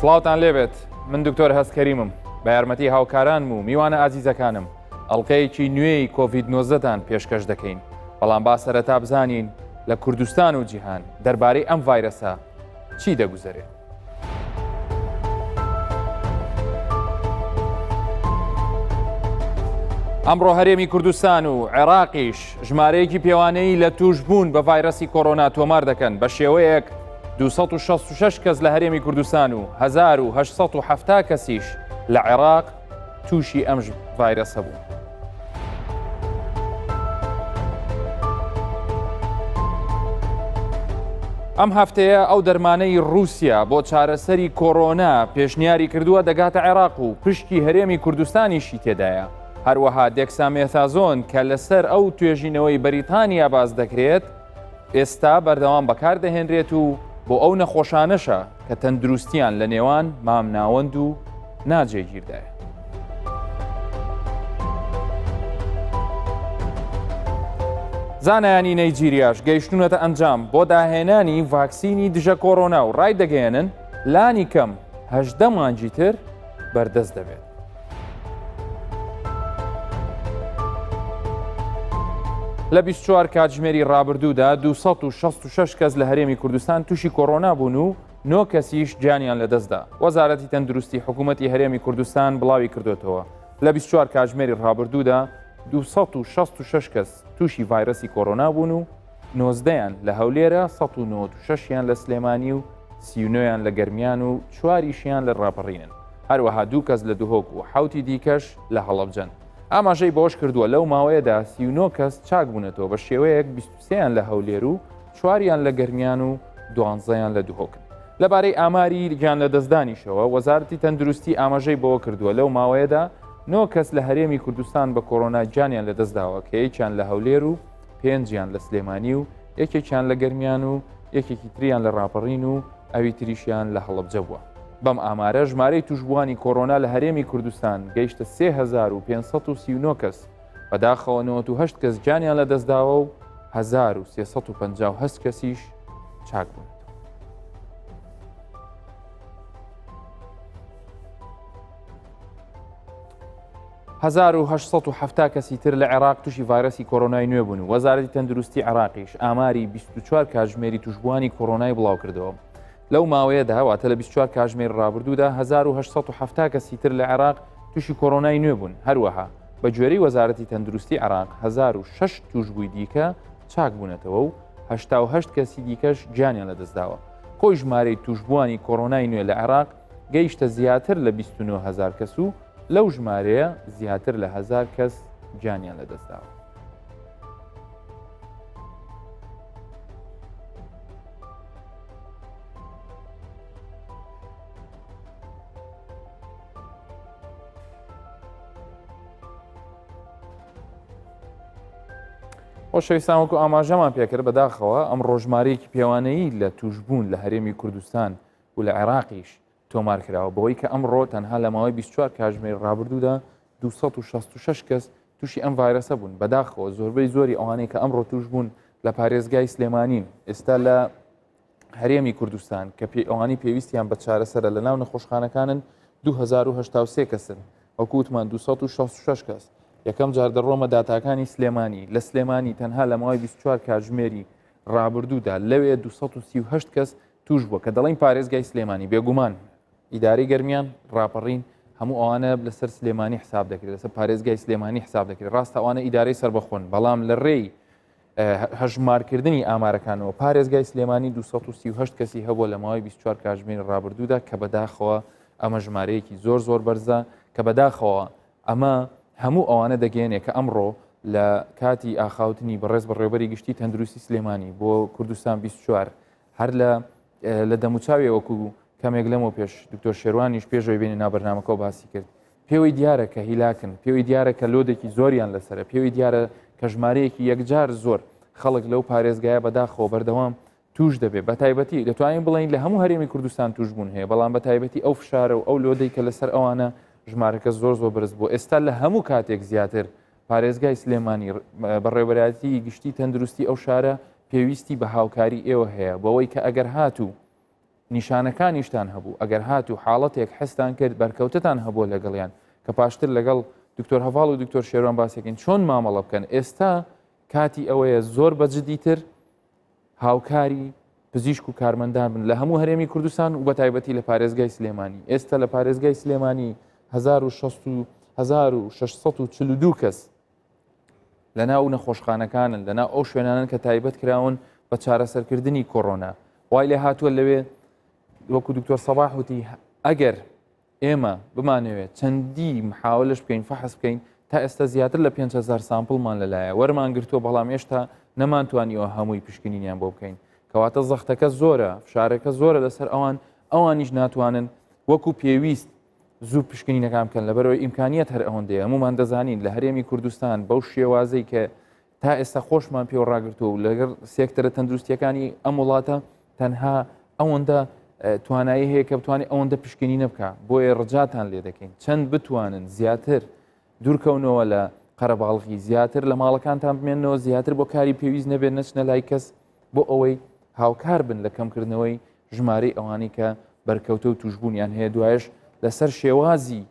سڵاوتان لێبێت من دکتۆر هەستکەریمم بە یارمەتی هاوکارانم و میوانە ئازیزەکانم ئەڵلقەیەکی نوێی کۆڤید-19تان پێشکەش دەکەین بەڵام با سەرەتا بزانین لە کوردستان و جیهان دەربارەی ئەم ڤایرەسە چی دەگوزارێت. ئەمڕۆ هەرێمی کوردستان و عێراقیش ژمارەیەکی پێوانەی لە توشبوون بە ڤایرەسی کۆڕۆنا تۆمار دەکەن بە شێوەیەک 266 کەس لە هەرێمی کوردستان و 1870 کەسیش لە عێراق تووشی ئەم ڤایرەسە بوو. ئەم هەفتەیە ئەو دەرمانەی رووسیا بۆ چارەسەری کۆڕۆنا پێشنیاری کردووە دەگاتە عێراق و پشتی هەرێمی کوردستانیشی تێدایە. هەروەها دێکسامێتازۆن کە لەسەر ئەو توێژینەوەی بەریتانیا باز دەکرێت ئێستا بەردەوام بەکاردەهێنرێت و بۆ ئەو نەخۆشانەشە کە تەندروستیان لە نێوان مامناوەند و ناجێگیردایە. زانایانی نەیجیریاش گەیشتونەتە ئەنجام بۆ داهێنانی ڤاکسینی دژە کۆڕۆنا و ڕای دەگەێنن لانی کەم 18 مانگی تر بەردەست دەبێت. لە 24 کاتژمێری ڕابردوودا 266 کەس لە هەرێمی کوردستان تووشی کۆڕۆنا بوون و 9 کەسیش گیانیان لەدەستدا. وەزارەتی تەندروستی حکوومەتی هەرێمی کوردستان بڵاوی کردوێتەوە لە 24 کاتژمێری ڕابردوودا 266 کەس تووشی ڤایرەسی کۆڕۆنا بوون و 19یان لە هەولێرە 196یان لە سلێمانی و 39یان لە گەرمیان و 4یشیان لە ڕاپەڕینن. هەروەها 2 کەس لە دوهۆک و 7 دیکەش لە هەڵەبجەن. ئاماژەی بۆش کردووە لەو ماوەیەدا 39 کەس چاک بوونەتەوە بە شێوەیەک 23یان لە هەولێر و 4یان لە گەرمیان و 12یان لە دوهۆکن. لەبارەی ئاماری گیان لە دەستدانیشەوە وەزارەتی تەندروستی ئاماژەی بۆ کردووە لەو ماوەیەدا 9 کەس لە هەرێمی کوردستان بە کۆڕۆنا گیانیان لەدەستداوە کە یەکیان لە هەولێر و 5یان لە سلێمانی و یەکێکیان لە گەرمیان و یەکێکی تریان لە ڕاپەڕین و ئەوی تریشیان لە هەڵەبجە بووە. بەم ئامارە ژمارەی توشبووانی کۆڕۆنا لە هەرێمی کوردستان گەیشتە 3539 کەس بەداخەوە 98 کەس گیانیان لەدەستداوە و 1350 کەسیش چاک بوون. هزار و 1870 کەسی تر لە عێراق تووشی ڤایرەسی کۆڕۆنای نوێ بوون و وەزارەتی تەندروستی عێراقیش ئاماری 24 کاتژمێری توشبووانی کۆڕۆنای بڵاو کردەوە. لەو ماوەیەدا واتە لە 24 کاتژمێر ڕابردوودا 1870 کەسی تر لە عێراق تووشی کۆڕۆنای نوێ بوون. هەروەها بە گوێرەی وەزارەتی تەندروستی عێراق 1006 توشبووی دیکە چاک بوونەتەوە و 88 کەسی دیکەش گیانیان لەدەستداوە. کۆی ژمارەی توشبووانی کۆڕۆنای نوێ لە عێراق گەیشتە زیاتر لە 29,000 کەس و لەو ژمارەیە زیاتر لە 1000 کەس گیانیان لەدەستداوە. خۆشەویستان وەکو ئاماژەمان پێکرد بەداخەوە ئەم ڕۆژمارەیەکی پێوانەیی لە توشبوون لە هەرێمی کوردستان و لە عێراقیش تۆمار کراوە بەوەی کە ئەمڕۆ تەنها لە ماوەی 24 کاتژمێر ڕابردوودا 266 کەس تووشی ئەم ڤایرەسە بوون. بەداخەوە زۆربەی زۆری ئەوانەی کە ئەمڕۆ توش بوون لە پارێزگای سلێمانین ئێستا لە هەرێمی کوردستان کە ئەوانی پێویستیان بە چارەسەرە لە ناو نەخۆشخانەکانن 2083 کەسن وەکووتمان 266 کەس. یەکەم جار دەڕۆمە داتاکانی سلێمانی لە سلێمانی تەنها لە ماوەی 24 کاتژمێری ڕابردوودا لەوێ 238 کەس توش بووە کە دەڵێن پارێزگای سلێمانی بێگومان ئیداری گەرمیان ڕاپەڕین هەموو ئەوانە لەسەر سلێمانی حساب دەکرێت لەسەر پارێزگای سلێمانی حساب دەکرێت. ڕاستە ئەوانە ئیدارەی سەربەخۆن بەڵام لە ڕێی هەژمارکردنی ئامارەکانەوە پارێزگای سلێمانی 238 کەسی هەبووە لە ماوەی 24 کاتژمێری ڕابردوودا کە بەداخەوە ئەمە ژمارەیەکی زۆر بەرزە کە بەداخەوە ئەمە هەموو ئەوانە دەگەێنێ کە ئەمڕۆ لە کاتی ئاخاوتنی بەڕێز بە ڕێوەبەری گشتی تەندروستی سلێمانی بۆ کوردستان 24 هەر لە دەموچاوی وەکو کەمێک لەمەوە پێش دکتۆر شێروانیش پێشەوەی بینی نابەرنامەکە باسی کرد پێوەی دیارە کە هیلاکن پێوەی دیارە کە لۆدێکی زۆریان لەسرە پێوەی دیارە کە ژمارەیەکی یەکجار زۆر خەڵک لەو پارێزگایە بەداخەوە بەردەوام توش دەبێت بە تایبەتی دەتوانین بڵین لە هەموو هەرێمی کوردستان توش بوون هەیە بەڵام بە تایبەتی ئەو فشارە و ئەو لۆدەی کە لەسەر ئەوانە ژمارەکە زۆر بەرز بوو. ئێستا لە هەموو کاتێک زیاتر پارێزگای سلێمانی بەڕێوەبەری گشتی تەندروستی ئەو شارە پێویستی بە هاوکاری ئێوە هەیە بەوەی کە ئەگەر هاتوو نیشانەکانیشتان هەبوو ئەگەر هات و حاڵەتێک حستان کرد بەرکەوتتان هەبوو لەگەڵیان کە پاشتر لەگەڵ دکتۆر هەڤاڵ و دکتۆر شێروان باسێکین چۆن مامەڵە بکەن ئێستا کاتی ئەوەیە زۆر بەجددیتر هاوکاری پزیشک و کارمەندان بن لە هەموو هەرێمی کوردستان و بە تایبەتی لە پارێزگای سلێمانی ئێستا لە پارێزگای سلێمانی 1642 کەس لەناو نەخۆشخانەکانن لەناو ئەو شوێنانن کە تایبەت کراون بە چارەسەرکردنی کۆڕۆنا وای لێ هاتووە لەوێ وەکو دکتۆر سەباح وتی ئەگەر ئێمە بمانەوێت چەندی محاولش بکەین فەحس بکەین تا ئێستا زیاتر لە 5,000 سامپڵمان لەلایە وەرمان گرتووە بەڵام هێشتا نەمانتوانیەوە هەمووی پشکنینیان بۆ بکەین کەواتە زەختەکە زۆرە فشارەکە زۆرە لەسەر ئەوانیش ناتوانن وەکو پێویست زوو پشکنینەکان بکەن لەبەرەوەی ئیمکانیت هەر ئەوەندەیە هەمومان دەزانین لە هەرێمی کوردستان بەو شێوازەی کە تا ئێستا خۆشمان پێوە ڕاگرتووە و لەگەر سێکتەرە تەندروستیەکانی ئەم وڵاتە تەنها ئەوەندە توانایی هەیە کە بتوانێت ئەوەندە پشکنینە بکە بۆیە ڕجاتان لێ دەکەین چەند بتوانن زیاتر دوورکەونەوە لە قەرەباڵغی زیاتر لە ماڵەکانتان بمێنەوە زیاتر بۆ کاری پێویست نەبێت نەچنە لای کەس بۆ ئەوەی هاوکار بن لە کەمکردنەوەی ژمارەی ئەوانی کە بەرکەوتە و توشببوونیان هەیە دوایش لەسەر شێوازی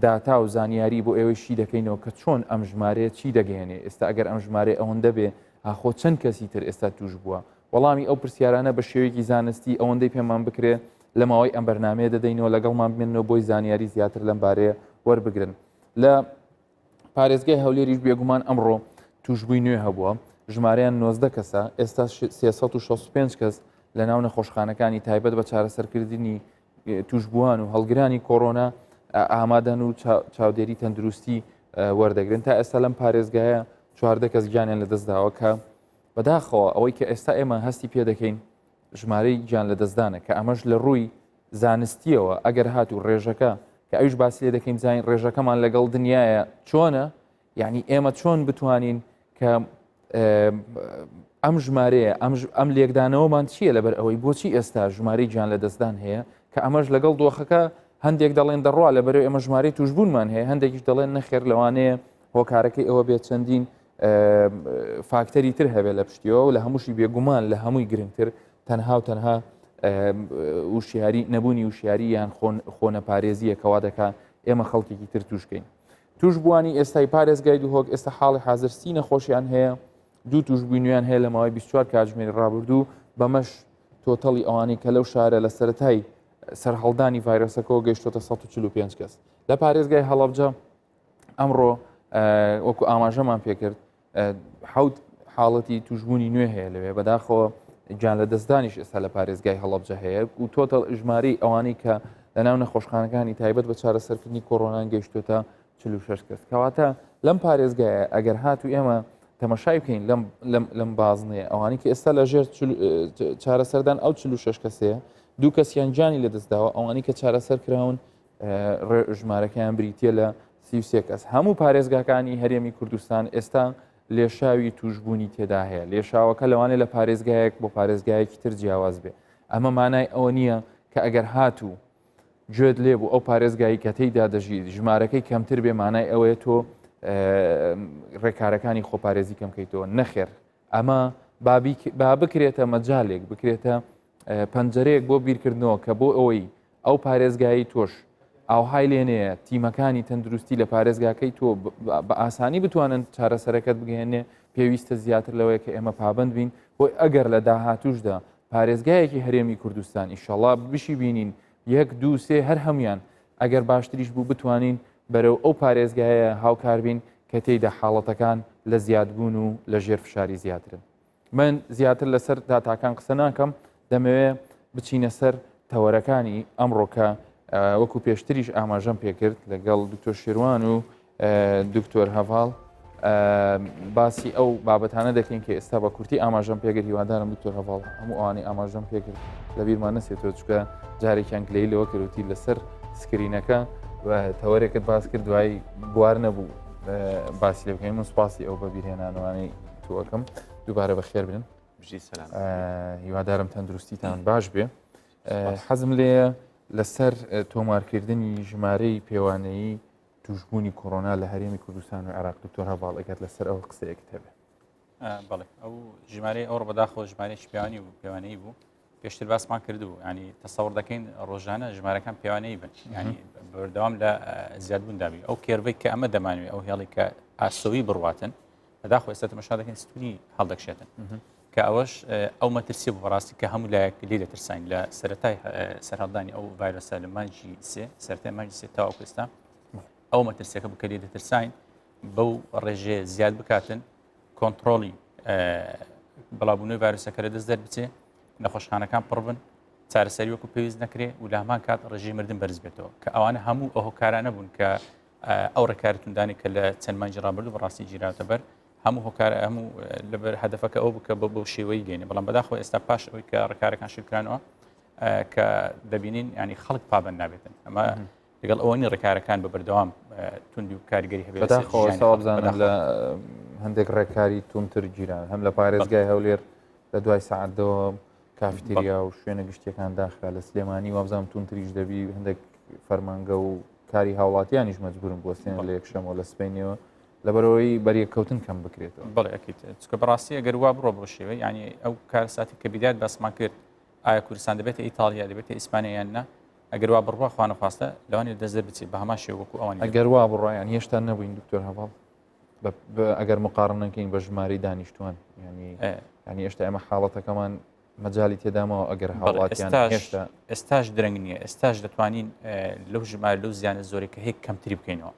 داتا و زانیاری بۆ ئێوەی شی دەکەینەوە کە چۆن ئەم ژمارەیە چی دەگەێنێ ئێستا ئەگەر ئەم ژمارە ئەوەندە بێ ئاخۆ چەند کەسی تر ئێستا توش بووە وەڵامی ئەو پرسیارانە بە شێوەیەکی زانستی ئەوەندەی پێمان بکرێت لە ماوەی ئەم بەرنامەیە دەدەینەوە لەگەڵمان بمێنەوە بۆی زانیاری زیاتر لەم بارەیە وەربگرن لە پارێزگای هەولێریش بێگومان ئەمڕۆ توشببووی نوێ هەبووە ژمارەیان 90 کەسە ئێستا 365 کەس لە ناو نەخۆشخانەکانی تایبەت بە چارەسەرکردنی توشببووان و هەڵگرانی کۆڕۆنا ئامادەن و چاودێری تەندروستی وەردەگرن تا ئێستا لەم پارێزگایە 14 کەس گیانیان لەدەستداوە کە بەداخەوە ئەوەی کە ئێستا ئێمە هەستی پێ دەکەین ژمارەی گیان لەدەستدانە کە ئەمەش لە ڕووی زانستیەوە ئەگەر هات و ڕێژەکە کە ئەوش باسی لێ دەکەین زانین ڕێژەکەمان لەگەڵ دنیاە چۆنە یعنی ئێمە چۆن بتوانین کە ئەم ژمارەیە ئەم لێکدانەوەمان چییە لەبەر ئەوەی بۆچی ئێستا ژمارەی گیان لەدەستدان هەیە کە ئەمەش لەگەڵ دۆخەکە هەندێک دەڵێن دەڕوا لەبەرەوەی ئەمە ژمارەی توشببوونمان هەیە هەندێکیش دەڵێن نەخێر لەوانەیە هۆکارەکەی ئەوە بێت چەندین فاکتەری تر هەبێت لە پشتیەوە و لە هەمووشی بێگومان لە هەمووی گرنگتر تەنها و تەنها وشیاری نەبوونی وشیاری یان خۆنە پارێزیە کەوا دەکا ئێمە خەڵکێکی تر توشکەین توشببووانی ئێستای پارێزگای دووهۆک ئێستا حاڵی حاضر سی نەخۆشیان هەیە دوو توشببووی نوێیان هەیە لە ماوەی 24 کاتژمێری ڕابردوو بەمەش تۆتەڵی ئەوانەی کە لەو شارە لە سەرەتای سەرهەڵدانی ڤایرۆسەکەەوە گەیشتۆتە 145 کەس لە پارێزگای هەڵەبجە ئەمڕۆ وەکو ئاماژەمان پێکرد حەوت حاڵەتی توشببوونی نوێ هەیە لەوێ بەداخەوە گیان لە دەستدانیش ئێستا لە پارێزگای هەڵەبجە هەیە و تۆتەڵ ژمارەی ئەوانەی کە لەناو نەخۆشخانەکانی تایبەت بە چارەسەرکردنی کۆڕۆنان گەیشتۆتە 46 کەس کەواتە لەم پارێزگایە ئەگەر هات و ئێمە تەمەشای بکەین لەم بازنەیە ئەوانی کە ئێستا لە ژێر چارەسەردان ئەو 46 کەسەیە دوو کەسیان جانی لەدەستداوە ئەوانی کە چارەسەر کراون ژمارەکەیان بریتە لە 33 کەس هەموو پارێزگاکانی هەرێمی کوردستان ئێستا لێشاوی توشببوونی تێدا هەیە لێشاوەکە لەوانێت لە پارێزگایەک بۆ پارێزگایەکی تر جیاواز بێ ئەمە مانای ئەوە نییە کە ئەگەر هاتوو گوێت لێ بوو ئەو پارێزگایی کە تێیدا دەژیت ژمارەکەی کەمتر بێ مانای ئەوەیە تۆ ڕێکارەکانی خۆپارێزی کەمکەیتەوە نەخێر ئەمە با بکرێتە مەجالێک بکرێتە پەنجەرەیەک بۆ بیرکردنەوە کە بۆ ئەوەی ئەو پارێزگایی تۆش ئاوهای لێنەیە تیمەکانی تەندروستی لە پارێزگاکەی تۆ بە ئاسانی بتوانن چارەسەرەکەت بگەێنێ پێویستە زیاتر لەوەیە کە ئێمە پابند بین بۆی ئەگەر لە داهاتوشدا پارێزگایەکی هەرێمی کوردستان ئیشەڵا بشی بینین یەک دوو سێ هەر هەمویان ئەگەر باشتریش بوو بتوانین بەرەو ئەو پارێزگایە هاوکار بین کە تێیدا حاڵەتەکان لە زیادبوون و لە ژێر فشاری زیاترن من زیاتر لەسەر داتاکان قسە ناکەم دەمەوێت بچینە سەر تەوەرەکانی ئەمڕۆکە وەکو پێشتریش ئاماژەم پێکرد لەگەڵ دکتۆر شێروان و دکتۆر هەڤاڵ باسی ئەو بابەتانە دەکەین کە ئێستا بە کورتی ئاماژەم پێگەر هیوادارم دکتۆر هەڤاڵ هەموو ئەوانەی ئاماژەم پێکرد لە بیرمان نەسێتەوە چکە جارێکیان گلەیلەوە کردوتی لەسەر سکرینەکە تەوەرێکت باس کرد دوای بوار نەبوو باسی لێ بکەین من سوپاسی ئەو بەبیرهێنانەوەی تووەکەم دووبارە بەخێر بن هیوادارم تەندروستیتان باش بێ حەزم لێ لەسەر تۆمارکردنی ژمارەی پێوانەیی توشببوونی کۆڕۆنا لە هەرێمی کوردستان و عێراق دکتۆر هەڤاڵ ئەگەر لەسەر ئەو قسەیەکت هەبێ بەڵێ ئەو ژمارەی ئەوڕ بەداخەوە ژمارەی پیاوانی و پێوانەی بوو پێشتر باسمان کردبوو ینی تەسەوڕ دەکەین ڕۆژانە ژمارەکان پێوانەی بن ینی بەردەوام لە زیادبوون دابی ئەو کێربەی کە ئەمە دەمانوێت ئەو هێڵی کە ئاسۆوی بڕواتن بەداخۆ ئێستا تەماشا دەکەین ستونی هەڵدەکشێتن کە ئەوەش ئەو مەترسی بەڕاستی کە هەموو لایەک لێ دەترسین لە سەرەتای سەرهەڵدانی ئەو ڤایرۆسە لە مانجی سێ سەرەتای مانجی سێ تاوەکو ئێستا ئەو مەترسیەکە بکە لێ دەترسین بەو ڕێژێ زیاد بکاتن کۆنتترۆلی بەڵابوونەوەی ڤایرۆسەکە لە دەست دەربچێ نەخۆشخانەکان پڕ بن چارەسەری وەکو پێویست نەکرێ و لە هەمان کات ڕژەی مردن بەرز بێتەوە کە ئەوانە هەموو ئەو هۆکارانە بوون کە ئەو ڕێکارتوندانی کە لە چەند مانجی ڕابردوو بەڕاستی گیراتە بەر هەموو هۆکار هەموو لەبەر هەدەفەکە ئەو بکە بەو شێوەی گەینێ بەڵام بەداخۆ ئێستا پاش ئەوەی کە ڕێکارەکان شکرانەوە کە دەبینین ینی خەڵک پابند نابێتن ئەمە لەگەڵ ئەوەنی ڕێکارەکان بە بەردەوام توندی و کاریگەری هەبێت بەداخەوە بزانم لە هەندێک ڕێکاری تونتر گیران هەم لە پارێزگای هەولێر لە دوای سعاتەوە کافتریا و شوێنە گشتەکان داخرا لە سلێمانی وابزانم تونتریش دەبی هەندێک فەرمانگە و کاری هاوڵاتیانیش مەجبورن بۆستێن لە یەکشەمەوە لە سپینەوە لەبەرەوەی بەریەکەوتن کەم بکرێتەوە بەڵێ ئەکیت چکە بەڕاستی ئەگەر وا بڕۆ بۆ شێوەی ینی ئەو کارساتی کە بیدات بەسمان کرد ئایا کوردستان دەبێتە ئیتالیا دەبێتە ئیسپانیا یان نە ئەگەر وا بڕوا خوانەخواستە لەوانی دەست بچێت بە هەمان شێوەکو ئەوان ئەگەر وا بڕایان هێشتا نەبووین دکتۆر هەواڵ ئەگەر مقارنەکەین بە ژماری دانیشتوان ینی ئێشتا ئێمە حاڵەتەکەمان مەجای تێدامەوە ئەگەر هاوڵاتیان هێشتا ئێستاش درەنگ نییە ئێستاش دەتوانین لەو ژمار لەو زیانە زۆری کە هەیە کەمتری بکەینەوە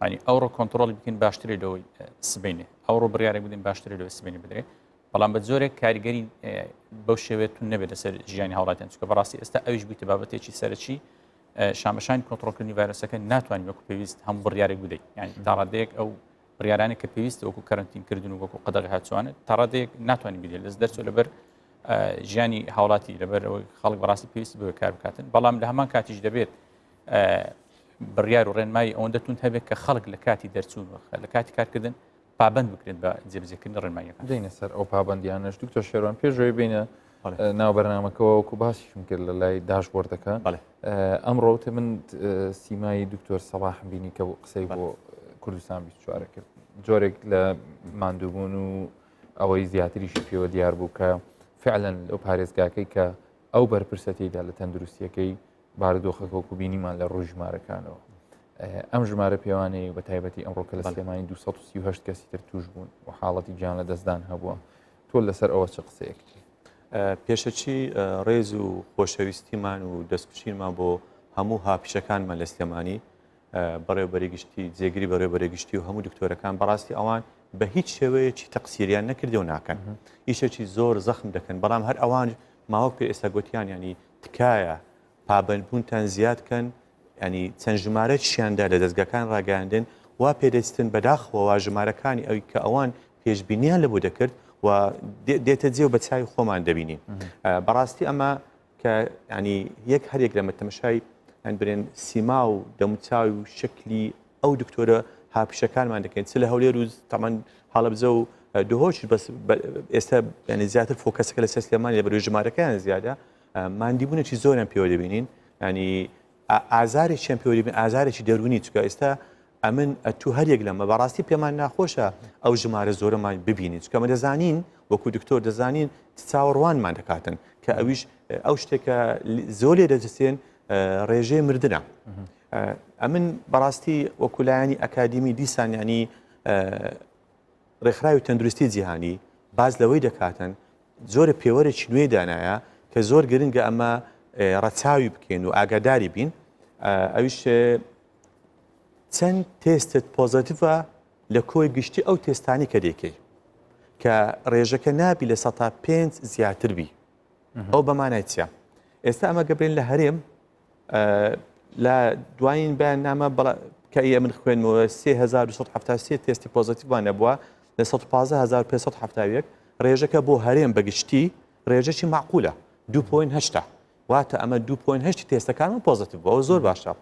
ینی ئەوڕۆ کۆنتترۆلی بکەین باشترێ لەوەی سبینێ ئەوڕۆ بڕیارێک بدەین باشترێ لەوەی سبینی بدرێت بەڵام بە زۆرێک کاریگەری بەو شێوێتون نەبێت لەسەر ژیانی هاوڵاتیان چکە بەڕاستی ئێستا ئەویش بوویتە بابەتێکی سەرەکی شامەشانی کۆنتترۆلکردنی ڤایرۆسەکە ناتوانین وەکو پێویست هەموو بڕیارێک بدەین یعنی تاڕادەیەک ئەو بڕیارانی کە پێویست وەکو کەرنتینکردن و وەکو قەدەغ هاتووانە تاڕادەیەک ناتوانین بدەین لەس دەرچۆ لەبەر ژیانی هاوڵاتی لەبەر ئەوەی خەڵک بەڕاستی پێویست بۆ کار بکاتن بەڵام لە هەمان کاتیش دەبێت بڕیار و ڕێنمایی ئەوەندەتون هەبێت کە خەڵک لە کاتی دەرچوون لە کاتی کارکردن پابند بکرێت بە جێبەجێکردنی ڕێنماییەکان دەینە سەر ئەو پابندیانەش دکتۆر شێروان پێشەوەی بینە ناو بەرنامەکەەوە وەکو باسیشم کرد لە لای داشبۆردەکە ئەمڕۆ من سیمایی دکتۆر سەباح بینی کە قسەی بۆ کوردستان 24 کرد جۆرێک لە ماندووبوون و ئەوەی زیاتریشی پێوە دیار بوو کە فعلا ئەو پارێزگاکەی کە ئەو بەرپرسەتیدا لە تەندروستیەکەی بارودۆخەکەوەکو بینیمان لە ڕۆژمارەکانەوە ئەم ژمارە پێوانەیە بە تایبەتی ئەمڕۆکە لە سلێمانی 238 کەسی تر توش بوون و حاڵەتی گیان لە دەستدان هەبووە تۆ لەسەر ئەوە چه قسەیەکی پێشەچی ڕێز و خۆشەویستیمان و دەستکوشینمان بۆ هەموو هاپیشەکانمان لە سلێمانی بەڕێوەبەرێگشتی جێگیری بەڕێوەبەرێگشتی و هەموو دکتۆرەکان بەڕاستی ئەوان بە هیچ شێوەیەکی تەقسیریان نەکردێ و ناکەن ئیشێکی زۆر زەخم دەکەن بەڵام هەر ئەوان ماوەک پێ ئێستا گوتیان ینی تکایە پابندبوونتان زیادکەن ینی چەند ژمارەیەکیشیاندا لە دەستگاکان ڕاگەاندن وا پێدەستن بەداخەوە وا ژمارەکانی ئەوی کە ئەوان پێشبینیان لەبوو دەکرد و دێتە جێ و بە چاوی خۆمان دەبینین بەڕاستی ئەمە کە ینی یەک هەرێک لە مەتەمەشای برێن سیما و دەموچاوی و شکلی ئەو دکتۆرە هاپیشەکانمان دەکەین چ لە هەولێر و تەمان هەڵەبجە و دهۆش بەس ئێستا ینی زیاتر فۆکەسەکە لە سەر سلێمانی لە بەروی ژمارەکەیان زیادە ماندیبوونێکی زۆریان پێوە دەبینین ینی ئازارێکیان پێوە دەبین ئازارێکی دەرونی چکە ئێستا ئەمن تو هەرێک لەمە بەڕاستی پێمان ناخۆشە ئەو ژمارە زۆرەمان ببینین چکەمە دەزانین وەکو دکتۆر دەزانین چاوەڕوانمان دەکاتن کە ئەویش ئەو شتێکە زۆر دەجستێن ڕێژەیە مردنە ئەمن بەڕاستی وەکولایانی ئەکادمی دیسان ینی ڕێکخراوی تەندروستی جیهانی باز لەوەی دەکاتن زۆرە پێوەرێکی نوێی دانایە کە زۆر گرنگە ئەمە ڕەچاوی بکەین و ئاگاداری بین ئەویش چەند تێستت پۆزتیڤە لە کۆی گشتی ئەو تێستانی کە دێکەی کە ڕێژەکە نابی لە 5 زیاتر بی ئەو بەمانای چیە ئێستا ئەمە گەبرێن لە هەرێم لە دوایین بەیان نامە کە من خوێنمەوە 3273 تێستی پۆزتیڤوان نەبووە لە 11,571 ڕێژەکە بۆ هەرێم بەگشتی ڕێژەی معقولە 2.8 واتە ئەمە 2.8 تێستەکانمان پۆزتیڤ بووە زۆر باشە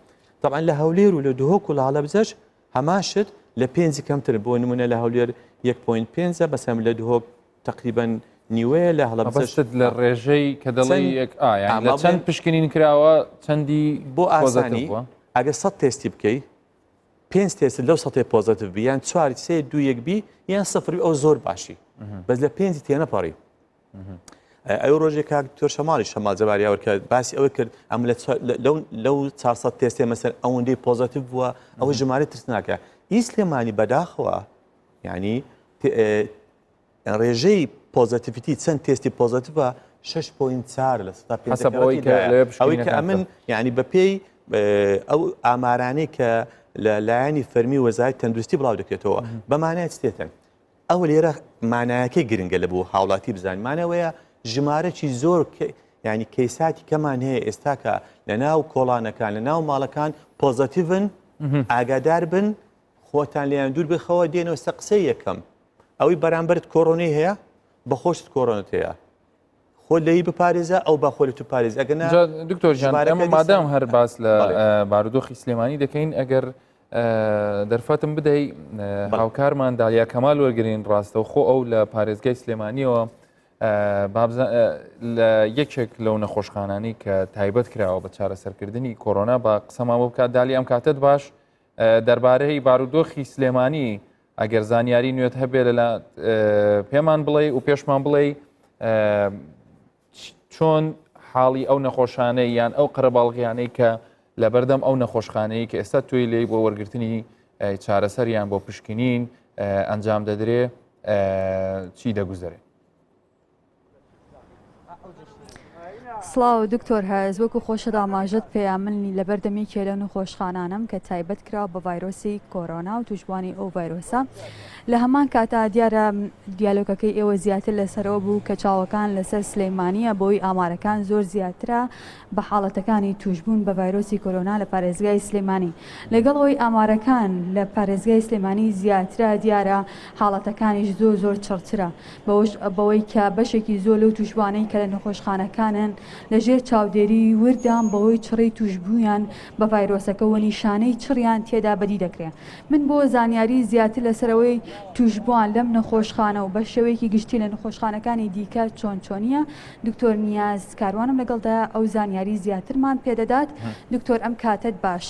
طبعا لە هەولێر و لە دهۆک و لە هەڵەبجەش هەماشت لە 5 کەمتر بۆ نمونە لە هەولێر 1.5 بەسەم لە دهۆک تقریبا نیوەیە لە هەڵەبجەشت لە ڕێژەی کە دەڵی چەند پشکنین کراوە چەندی بۆ ئاسانی ئەگە 100 تێستی بکەی 5 تێست لەو 100 پۆزتیڤ بی یان 4 3 2 1 بی یان 0 ئەو زۆر باشی بەس لە 5 تێنەپەڕی ئەو ڕۆژێک کاک تۆ شەمال جەباریاوە کە باسی ئەوە کرد ئەم لەو 400 تێستێ مەسەر ئەوەندەی پۆزتیڤ بووە ئەوە ژمارە ترسناکە ئی سلێمانی بەداخەوە یعنی ڕێژەی پۆزتیڤیتی چەند تێستی پۆزتیڤە 6.4 لە 100 ئەوەی کە ئەمن یعنی بە پێی ئەو ئامارانەی کە لە لایەنی فەرمی وەزارەتی تەندروستی بڵاو دەکرێتەوە بەمانای چێتن ئەو لێرە مانایەکەی گرنگە لە بۆ هاوڵاتی بزانین مانەوەیە ژمارەی زۆر ینی کەیساتی کەمان هەیە ئێستا کە لە ناو کۆڵانەکان لە ناو ماڵەکان پۆزتیڤن ئاگادار بن خۆتان لیان دوور بخەوە دێنەوە سە قسەی یەکەم ئەوەی بەرامبەرت کۆڕۆنەی هەیە بەخۆشت کۆڕۆنت هەیە خۆ لەی بپارێزە ئەو باخۆلی تو پارێز ئەگەنا دکتۆر ژان ئەمە مادام هەر باس لە بارودۆخی سلێمانی دەکەین ئەگەر دەرفەتم بدەی هاوکارمان دالیا کەمال وەرگرین ڕاستە و خۆ ئەو لە پارێزگای سلێمانیەوە لە یەکێک لەو نەخۆشخانانی کە تایبەت کراوە بە چارەسەرکردنی کۆرۆنا بە قسەمان بۆ بکات دالی ئەم کاتت باش دەربارەی بارودۆخی سلێمانی ئەگەر زانیاری نوێت هەبێ لە پێمان بڵێ و پێشمان بڵێ چۆن حاڵی ئەو نەخۆشانەی یان ئەو قەرەباڵغیانەی کە لە بەردەم ئەو نەخۆشخانەی کە ئێستا توی لێی بۆ وەرگرتنی چارەسەریان بۆ پشکنین ئەنجام دەدرێ چی دەگوزارێت؟ سڵاو دکتۆر هەز وەکو خۆشە ئاماژەت پێیامنی لە بەردەمێکێ لە نەخۆشخانانم کە تایبەت کراوە بە ڤایرۆسی کۆرۆنا و توشبوانی ئەو ڤایرۆسە لە هەمان کاتا دیارە دیالۆگەکەی ئێوە زیاتر لەسەرەوە بوو کە چاوەکان لەسەر سلەیمانیە بۆی ئامارەکان زۆر زیاترە بە حاڵەتەکانی توشبوون بە ڤایرۆسی کۆرۆنا لە پارێزگای سلێمانی لەگەڵ ئەوەی ئامارەکان لە پارێزگای سلێمانی زیاترە دیارە حاڵەتەکانیش زۆر چڕترە بەوەی کە بەشێکی زۆر لەو توشبوانەی کە لە نەخۆشخانەکانن لەژێر چاودێری وردان بەوەی چڕی توشببوویان بە ڤایرۆسەکە و نیشانەی چڕیان تێدا بەدی دەکرێت من بۆ زانیاری زیاتر لەسەرەوەی توشبوان لەم نەخۆشخانە و بە شێوەیەکی گشتی لە نەخۆشخانەکانی دیکە چۆنیە دکتۆر نیاز کاروانم لەگەڵدا ئەو زانیاری زیاترمان پێدەدات دکتۆر ئەم کاتت باش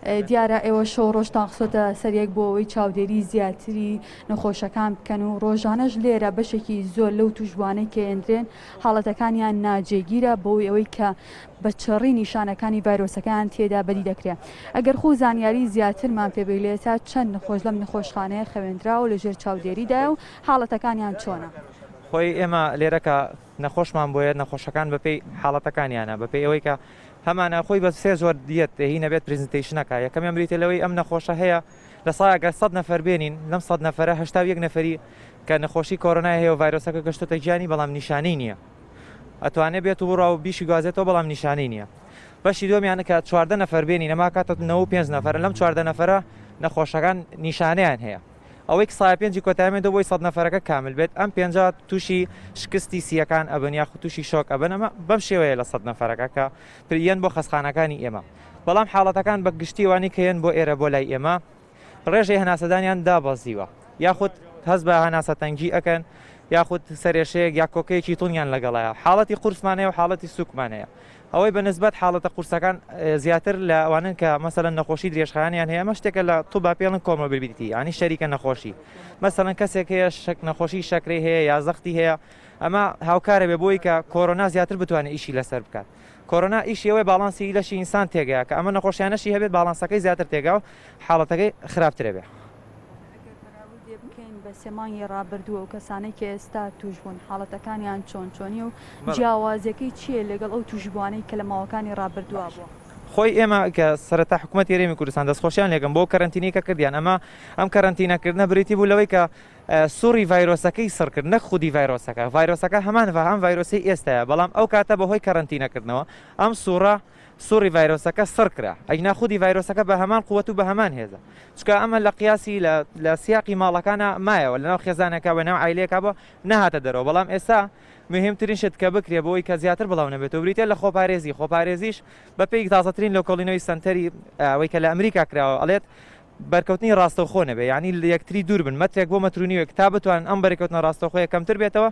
دیارە ئێوە شەو ڕۆژتان خسۆتە سەرێک بۆ ئەوەی چاودێری زیاتری نەخۆشەکان بکەن و ڕۆژانەش لێرە بەشێکی زۆر لەو توشبوانەی کێندرێن حاڵەتەکانیان ناجێگیرە بۆی ئەوەی کە بە چڕی نیشانەکانی ڤایرۆسەکان تێدا بەدی دەکرێت ئەگەر خۆ زانیاری زیاترمان پێبێت تا چەند نەخۆش لەم نەخۆشخانەیە خەوێنراوە لەژێر چاودێریدا و حاڵەتەکانیان چۆنە خۆی ئێمە لێرەکە نەخۆشمان بۆیە نەخۆشەکان بەپێی حاڵەتەکانیانە بەپێی ئەوەی کە هەمانە خۆی بە سێ زۆر دیەت هی نەبێت پرزنتیشنەکە یەکەمیان بریتە لەوەی ئەم نەخۆشە هەیە لە ساگە 100 نەفەر بێنین لەم 100 نەفرە 81 نەفەری کە نەخۆشی کۆرۆنای هەیە و ڤایرۆسەکە گەشتۆتە گیانی بەڵام نیشانەی نییە ئەتوانێت بێت و بڕا و بیشی گازێتەوە بەڵام نیشانەی نییە بەشی دومیانە کە 14 نەفەر بێنین ئەما کاتە 95 نەفەر لەم 14 نەفرە نەخۆشەکان نیشانەیان هەیە ئەوەی سای پێنجی کۆتایمێتەوە بۆی 100 نەفرەکە کامل بێت ئەم پێنج تووشی شکستی سیەکان ئەبن یاخ تووشی شۆک ئەبن ئەمە بەم شێوەیە لە 100 نەفرەکە کە پریەن بۆ خەسخانەکانی ئێمە بەڵام حاڵەتەکان بە گشتیوانی کەیەن بۆ ئێرە بۆ لای ئێمە ڕێژەی هەناسەدانیان دابەزیوە یاخود هەست بە هەناسەتەنگی ئەکەن یاخود سەرێشەیەک یا کۆکەیەکی تونیان لەگەڵایە حاڵەتی قورسمانەیە و حاڵەتی سوکمانەیە ئەوەی بە نسبەت حاڵەتە قورسەکان زیاتر لە ئەوانن کە مەسەلەن نەخۆشی درێژخانیان هەیە ئەمە شتێکە لە تووبا پێڵن کۆمۆبیلیتی ینی شەریکە نەخۆشی مەسەلەن کەسێک هەیە نەخۆشی شەکرەی هەیە یا زەختی هەیە ئەمە هاوکارە بێ بۆی کە کۆرۆنا زیاتر بتوانێت ئیشی لەسەر بکات کۆرۆنا ئیشیەوەی باڵانسی لەشی ئینسان تێگەیە کە ئەمە نەخۆشیانەشی هەبێت باڵانسەکەی زیاتر تێگا و حاڵەتەکەی خراپترە بێ سێمانی ڕابردووە و کەسانەی کە ئێستا توشبوون حاڵەتەکانیان چۆنی و جیاوازەکەی چییە لەگەڵ ئەو توشبوانەی کە لە ماوەکانی ڕابردووە بووە خۆی ئێمە کە سەرەتا حکوومەتی هەرێمی کوردستان دەستخۆشیان لێگەم بۆ کەرەنتینەی کە کردیان ئەم کەرەنتینەکردنە بریتی بوو لەوەی کە سووری ڤایرۆسەکەی سڕکرد نەک خودی ڤایرۆسەکە هەمان هەم ڤایرۆسی ئێستاە بەڵام ئەو کاتە بەهۆی کەرەنتینەکردنەوە ئەم سووری ڤایرۆسەکە سڕکرا ئەینا خودی ڤایرۆسەکە بە هەمان قووەت و بە هەمان هێزە چکە ئەمە لە قیاسی لە سیاقی ماڵەکانە مایەوە لەناو خێزانەکە بە ناو عیلەکە بۆ نەهاتە دەرەوە بەڵام ئێستا مهمترین شت کە بکرێ بۆی کە زیاتر بڵاو نەبێتەوە بریتە لە خۆپارێزیش بە پێی تازەترین لۆکۆڵینەوەی سنتەری ئەوەی کە لە ئەمریکا کراوە ئەڵێت بەرکەوتنی ڕاستەوخۆ نەبێ یعنی یەکتری دوور بن مەترێک بۆ مەترونیوە تا بتوان ئەم بەرکەوتنە ڕاستەوخۆیە کەمتر بێتەوە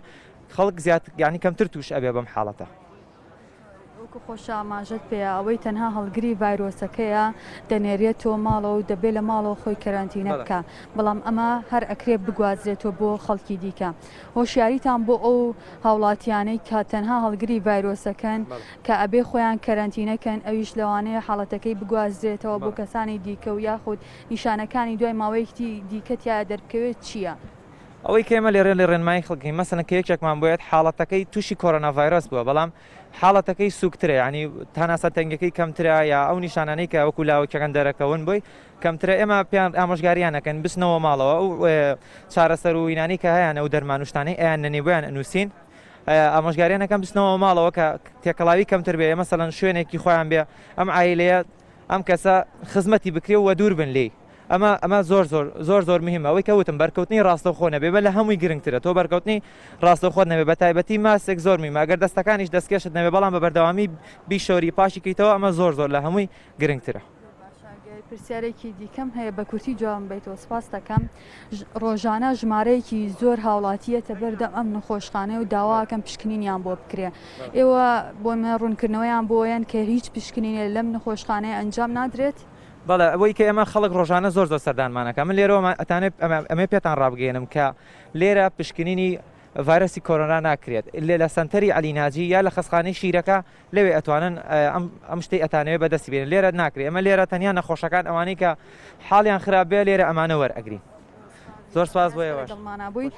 خەڵک زیاتر یعنی کەمتر توش ئەبێ بەم حاڵەتە وەکو خۆشە ئاماژەت پێە ئەوەی تەنها هەڵگری ڤایرۆسەکەیە دەنێرێتەوە ماڵەوە و دەبێت لە ماڵەوە خۆی کەرانتینە بکە بەڵام ئەمە هەر ئەکرێ بگوازرێتەوە بۆ خەڵکی دیکە هۆشیاریتان بۆ ئەو هاوڵاتیانەی کە تەنها هەڵگری ڤایرۆسەکەن کە ئەبێ خۆیان کەرانتینەکەن ئەویش لەوانەیە حاڵەتەکەی بگوازرێتەوە بۆ کەسانی دیکە و یاخود نیشانەکانی دوای ماوەیەکی دیکەتیا دەربکەوێت چییە؟ ئەوەی کێمە لێرێن لە ڕێنمای خەڵکی مەسەن کە یەکێکمان بۆیێت حاڵەتەکەی تووشی کۆرۆنا ڤایرۆس بووە بەڵام حاڵەتەکەی سوکترە ینی تاناسە تەنگەکەی کەمترە یا ئەو نیشانانەی کە وەکو لاوەکەکەن دەرەکەون بۆی کەمترە ئێمە پێیان ئامۆژگاریانەکەن بستنەوە ماڵەوە و چارەسەر و وینانی کە هەیەە و دەرمانوشتانی ئەیان نەنێ بۆیان ئەنووسین ئامۆژگاریانەکەم بستنەوە ماڵەوە کە تێکەڵاوی کەمتر بێ مەسەڵەن شوێنێکی خۆیان بێ ئەم عیلەیە ئەم کەسە خزمەتی بکرێ و دوور بن لێ ئەمە زۆر مهمە ئەوەی کەوتم بەرکەوتنی ڕاستەوخۆ نەبێ بە لە هەمووی گرنگترە تۆ بەرکەوتنی ڕاستەوخۆ نەبێ بە تایبەتی ماسێک زۆر میمە ئەگەر دەستەکانیش دەستکێشت نەبێ بەڵام بە بەردەوامی بیشۆری پاشیکەیتەوە ئەمە زۆر لە هەمووی گرنگترە. پرسیارێکی دیکەم هەیە بە کورتی جواب بیتەوە سپاس دەکەم ڕۆژانە ژمارەیەکی زۆر هاوڵاتیەتە بەردەم ئەم نەخۆشخانە و داواکەم پشکنینیان بۆ بکرێ ئێوە بۆ ڕوونکردنەوەیان بۆیان کە هیچ پشکنینێ لەم نەخۆشخانەیە ئەنجام نادرێت؟ بەڵێ ئەوەی کە ئێمە خەڵک ڕۆژانە زۆر سەردانمانەکە من لێرەوە ئەتانێت ئەمە پێتان ڕابگەێنم کە لێرە پشکنینی ڤایرۆسی کۆرۆنا ناکرێت لە سنتەری عەلیناجی یا لە خەسخانەی شیرەکە لەوێ ئەتوانن ئەم شتەی ئەتانەوێت بەدەستی بێنن لێرە ناکرێت ئەمە لێرە تەنیا نەخۆشەکان ئەوانەی کە حاڵیان خراپبێ لێرە ئەمانە وەرئەگرین. زۆر سپاس بۆیەوەش دڵمانابووی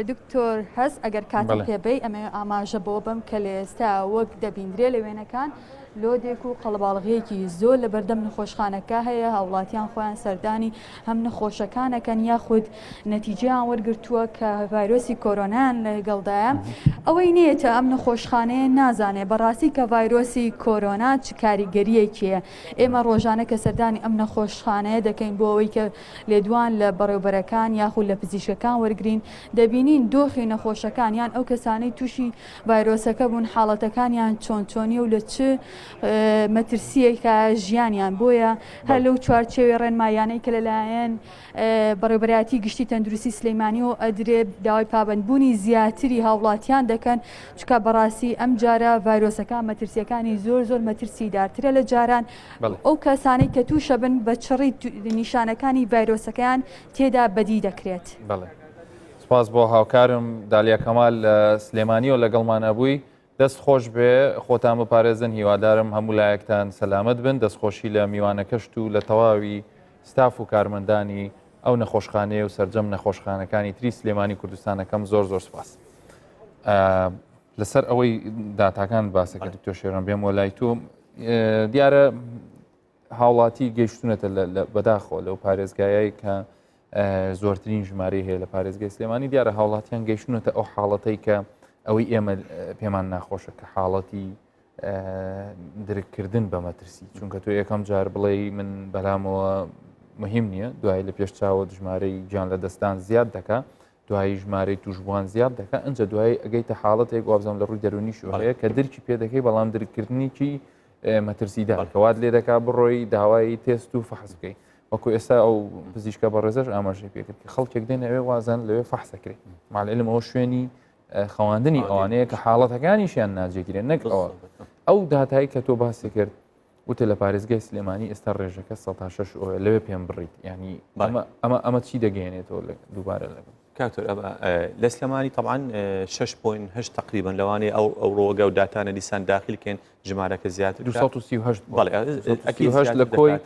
دکتۆر هەز ئەگەر کاتە پێبەی ئەمە ئاماژە بۆ بم کە لە ئێستا وەک دەبیندرێ لە وێنەکان لۆدێک و قەڵباڵغەیەکی زۆر لە بەردەم نەخۆشخانەکە هەیە هاوڵاتیان خۆیان سەردانی هەم نەخۆشەکانەکەن یاخود نەتیجەیان وەرگرتووە کە ڤایرۆسی کۆرۆنایان لەگەڵدایە ئەوەی نێتە ئەم نەخۆشخانەیە نازانێ بەڕاستی کە ڤایرۆسی کۆرۆنا چ کاریگەریەکیە ئێمە ڕۆژانە کە سەردانی ئەم نەخۆشخانەیە دەکەین بۆ ئەوەی کە لێدوان لە بەڕێوبەرەکان یاخود لە پزیشکەکان وەرگرین دەبینین دۆخی نەخۆشەکان یان ئەو کەسانەی تووشی ڤایرۆسەکە بوون حاڵەتەکانیان چۆنچۆنی و لە چ مەترسیەکە ژیانیان بۆیە هەر لەو چوارچێوی ڕێنمایانەی کە لەلایەن بەڕێوەبەرایەتی گشتی تەندروستی سلەیمانی و ئەدرێ داوای پابندبوونی زیاتری هاوڵاتیان دەکەن چکە بەڕاستی ئەم جارە ڤایرۆسەکان مەترسیەکانی زۆر مەترسی دارترە لە جاران ئەو کەسانەی کە تووشە بن بە چڕی نیشانەکانی ڤایرۆسەکان تێدا بەدی دەکرێت. سپاس بۆ هاوکارم دالیا کەمال سلێمانی و لەگەڵمانە بووی دەست خۆش بێ خۆتان بپارێزن هیوادارم هەموو لایەکتان سەلامت بن دەستخۆشی لە میوانەکەشت و لە تەواوی ستاف و کارمەندانی ئەو نەخۆشخانەیە و سەرجەم نەخۆشخانەکانی تری سلێمانی کوردستانەکەم زۆر سپاس. لەسەر ئەوەی داتاکان باسەکە دکتۆر شێران بێم وە لای تۆ دیارە هاوڵاتی گەیشتونەتە بەداخۆ لەو پارێزگایە کە زۆرترین ژمارە هەیە لە پارێزگای سلێمانی دیارە هاوڵاتیان گەیشتونەتە ئەو حاڵەتەی کە ئەوەی ئێمە پێمان ناخۆشە کە حاڵەتی درکردن بە مەترسی چونکە تۆ یەکەم جار بڵێ من بەلامەوە مهم نییە دوای لە پێش چاوە ژمارەی گیان لە دەستان زیاد دەکا دوایی ژمارەی توشبووان زیاد دەکە ئەنجە دوای ئەگەیتە حاڵەتێک وابزانام لە ڕووی دەرونیش هەیە کە درکی پێ دەکەی بەڵام درکردنیکی مەترسیدا کەوات لێ دەکا بڕۆی داوای تێست و فەحس بکەیت وەکو ئێستا ئەو پزیشکە بەڕێزەش ئاماژەی پێکرد کە خەڵکێک دێن ئەوێ وازان لەوێ فەحسەکرێت ماڵعلم ئەوە شوێنی خەواندنی ئەوانەیە کە حاڵەتەکانیشیان ناجێگیرێن نەک ئەو داهایی کە تۆ باسی کرد وتە لە پارێزگای سلێمانی ئێستا ڕێژەکە 16 لەوێ پێم بڕیت ینی ئەمە چی دەگەێنێتەوە دووبارە لەگەڵ کاکتۆر لە سلێمانی طبعاً 6.8 تقریبا لەوانەیە ئەو ڕۆگە و داتانە دیسان داخلکەن ژمارەکە زیاتر 238 لە کۆی